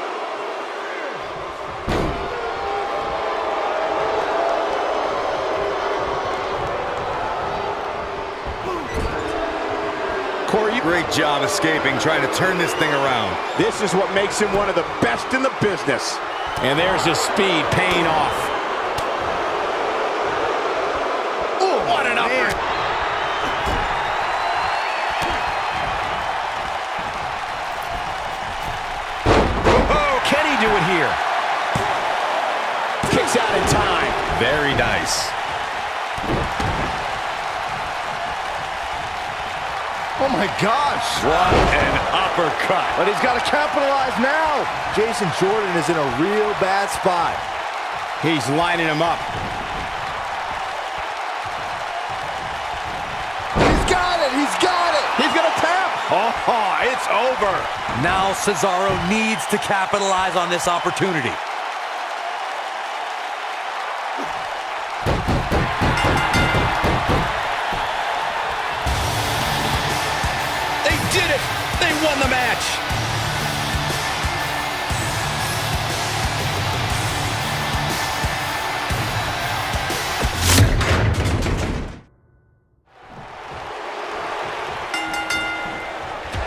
Corey, great job escaping, trying to turn this thing around. This is what makes him one of the best in the business. And there's his speed paying off. Oh, what an upper! Oh, can he do it here? Kicks out in time. Very nice. Oh my gosh. What an uppercut. But he's got to capitalize now. Jason Jordan is in a real bad spot. He's lining him up. He's got it. He's got it. He's going to tap. Oh, it's over. Now Cesaro needs to capitalize on this opportunity. Did it! They won the match!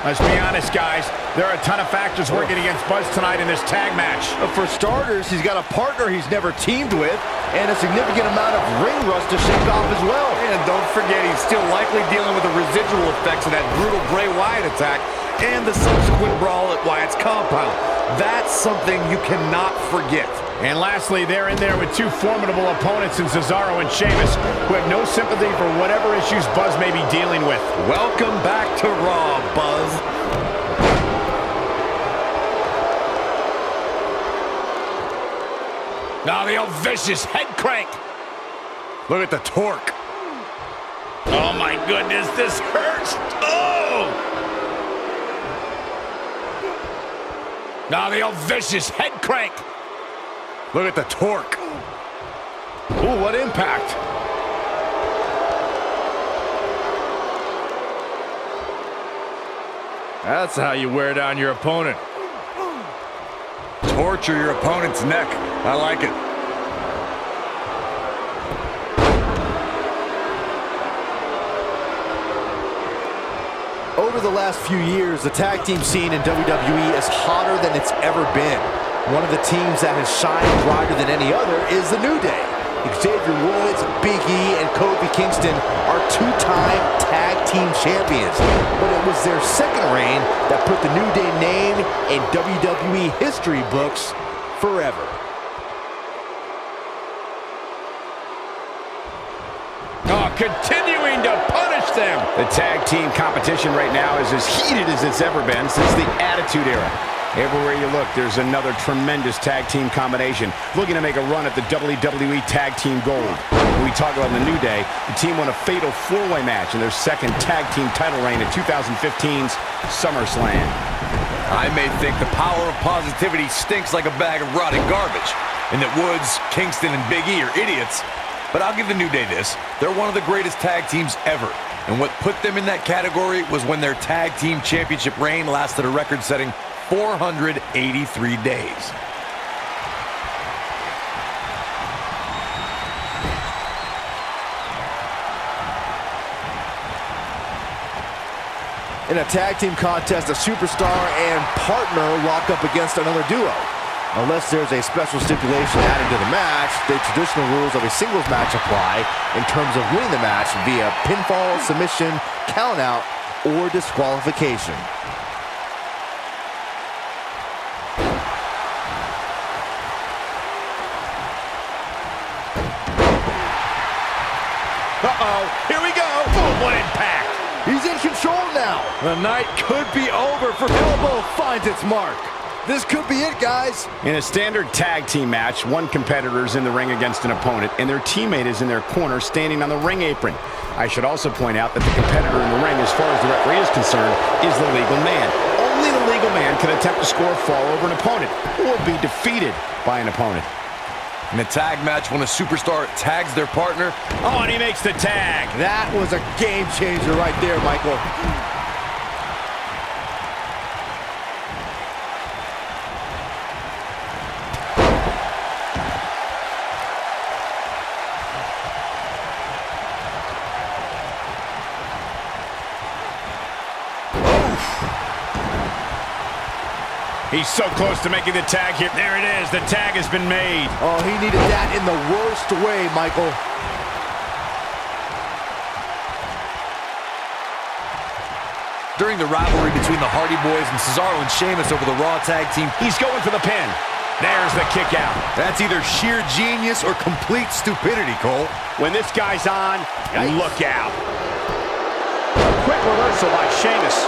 Let's be honest, guys. There are a ton of factors working against Buzz tonight in this tag match. For starters, he's got a partner he's never teamed with, and a significant amount of ring rust to shake off as well. And don't forget, he's still likely dealing with the residual effects of that brutal Bray Wyatt attack and the subsequent brawl at Wyatt's compound. That's something you cannot forget. And lastly, they're in there with two formidable opponents in Cesaro and Sheamus, who have no sympathy for whatever issues Buzz may be dealing with. Welcome back to Raw, Buzz. Now the old vicious head crank. Look at the torque. Oh my goodness, this hurts. Oh! Now the old vicious head crank. Look at the torque. Ooh, what impact. That's how you wear down your opponent. Torture your opponent's neck. I like it. Over the last few years, the tag team scene in WWE is hotter than it's ever been. One of the teams that has shined brighter than any other is the New Day. Xavier Woods, Big E, and Kofi Kingston are two-time tag team champions. But it was their second reign that put the New Day name in WWE history books forever. Oh, continuing to punish them. The tag team competition right now is as heated as it's ever been since the Attitude Era. Everywhere you look, there's another tremendous tag team combination looking to make a run at the WWE Tag Team Gold. When we talk about the New Day, the team won a fatal four-way match in their second tag team title reign at 2015's SummerSlam. I may think the power of positivity stinks like a bag of rotting garbage, and that Woods, Kingston, and Big E are idiots, but I'll give the New Day this. They're one of the greatest tag teams ever, and what put them in that category was when their tag team championship reign lasted a record-setting 483 days. In a tag team contest, a superstar and partner lock up against another duo. Unless there's a special stipulation added to the match, the traditional rules of a singles match apply in terms of winning the match via pinfall, submission, countout, or disqualification. Uh-oh, here we go. Boom, what impact. He's in control now. The night could be over for elbow finds its mark. This could be it, guys. In a standard tag team match, one competitor is in the ring against an opponent, and their teammate is in their corner standing on the ring apron. I should also point out that the competitor in the ring, as far as the referee is concerned, is the legal man. Only the legal man can attempt to score a fall over an opponent or be defeated by an opponent. In a tag match, when a superstar tags their partner, oh, and he makes the tag. That was a game changer right there, Michael. He's so close to making the tag here. There it is. The tag has been made. Oh, he needed that in the worst way, Michael. during the rivalry between the Hardy Boys and Cesaro and Sheamus over the Raw Tag Team, he's going for the pin. There's the kick out. That's either sheer genius or complete stupidity, Cole. When this guy's on, look out. Quick reversal by Sheamus.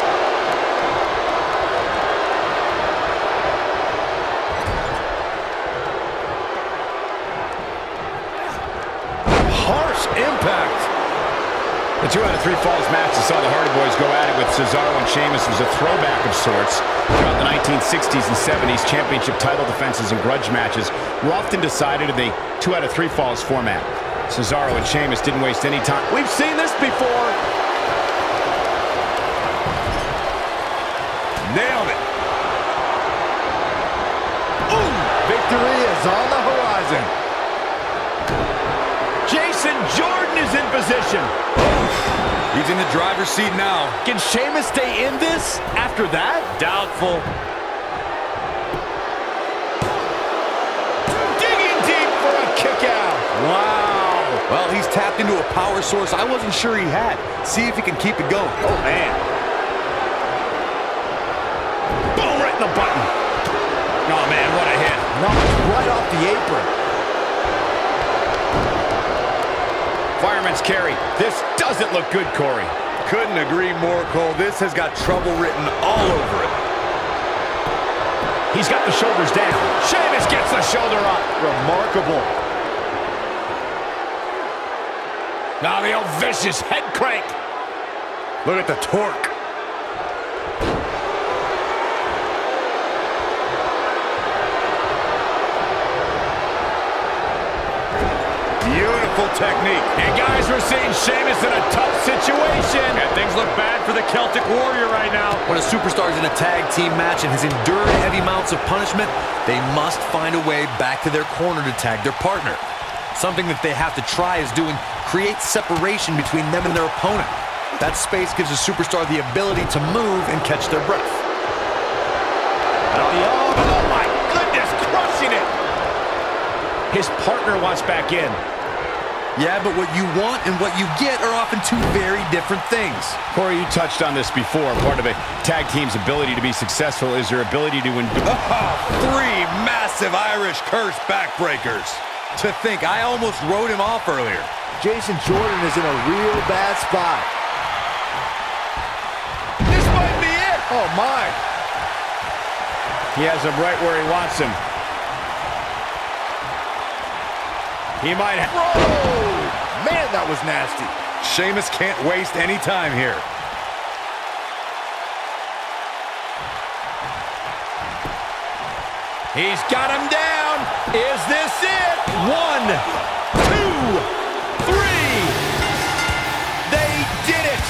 Harsh impact. The 2 out of 3 falls match that saw the Hardy Boys go at it with Cesaro and Sheamus was a throwback of sorts. Throughout the 1960s and 70s, championship title defenses and grudge matches were often decided in the 2 out of 3 falls format. Cesaro and Sheamus didn't waste any time. We've seen this before. Nailed it. Ooh, victory is on the horizon. Jason Jordan is in position. He's in the driver's seat now. Can Sheamus stay in this after that? Doubtful. Digging deep for a kick out. Wow. Well, he's tapped into a power source I wasn't sure he had. See if he can keep it going. Oh, man. Boom, right in the button. Oh, man, what a hit. Knocked right off the apron. Fireman's carry. This doesn't look good, Corey. Couldn't agree more, Cole. This has got trouble written all over it. He's got the shoulders down. Sheamus gets the shoulder up. Remarkable. Now the old vicious head crank. Look at the torque. Beautiful technique. And guys, we're seeing Sheamus in a tough situation. And things look bad for the Celtic Warrior right now. When a superstar's in a tag team match and has endured heavy amounts of punishment, they must find a way back to their corner to tag their partner. Something that they have to try is doing create separation between them and their opponent. That space gives a superstar the ability to move and catch their breath. Oh my goodness, crushing it. His partner wants back in. Yeah, but what you want and what you get are often two very different things. Corey, you touched on this before. Part of a tag team's ability to be successful is their ability to endure. Oh, 3 massive Irish curse backbreakers. To think, I almost wrote him off earlier. Jason Jordan is in a real bad spot. This might be it. Oh, my. He has him right where he wants him. He might have... Whoa! Man, that was nasty. Sheamus can't waste any time here. He's got him down. Is this it? 1, 2, 3. They did it.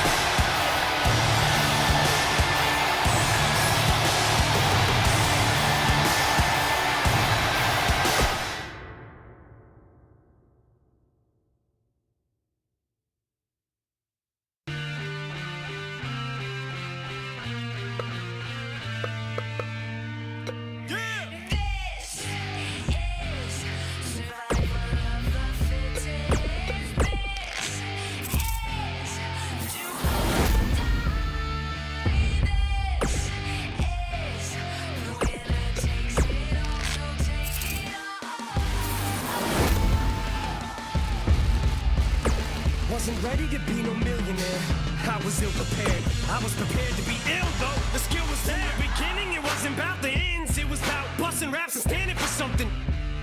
Wasn't ready to be no millionaire. I was ill prepared. I was prepared to be ill though. The skill was there. The beginning, it wasn't about the ends. It was about busting raps and standing for something.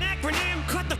Acronym, cut the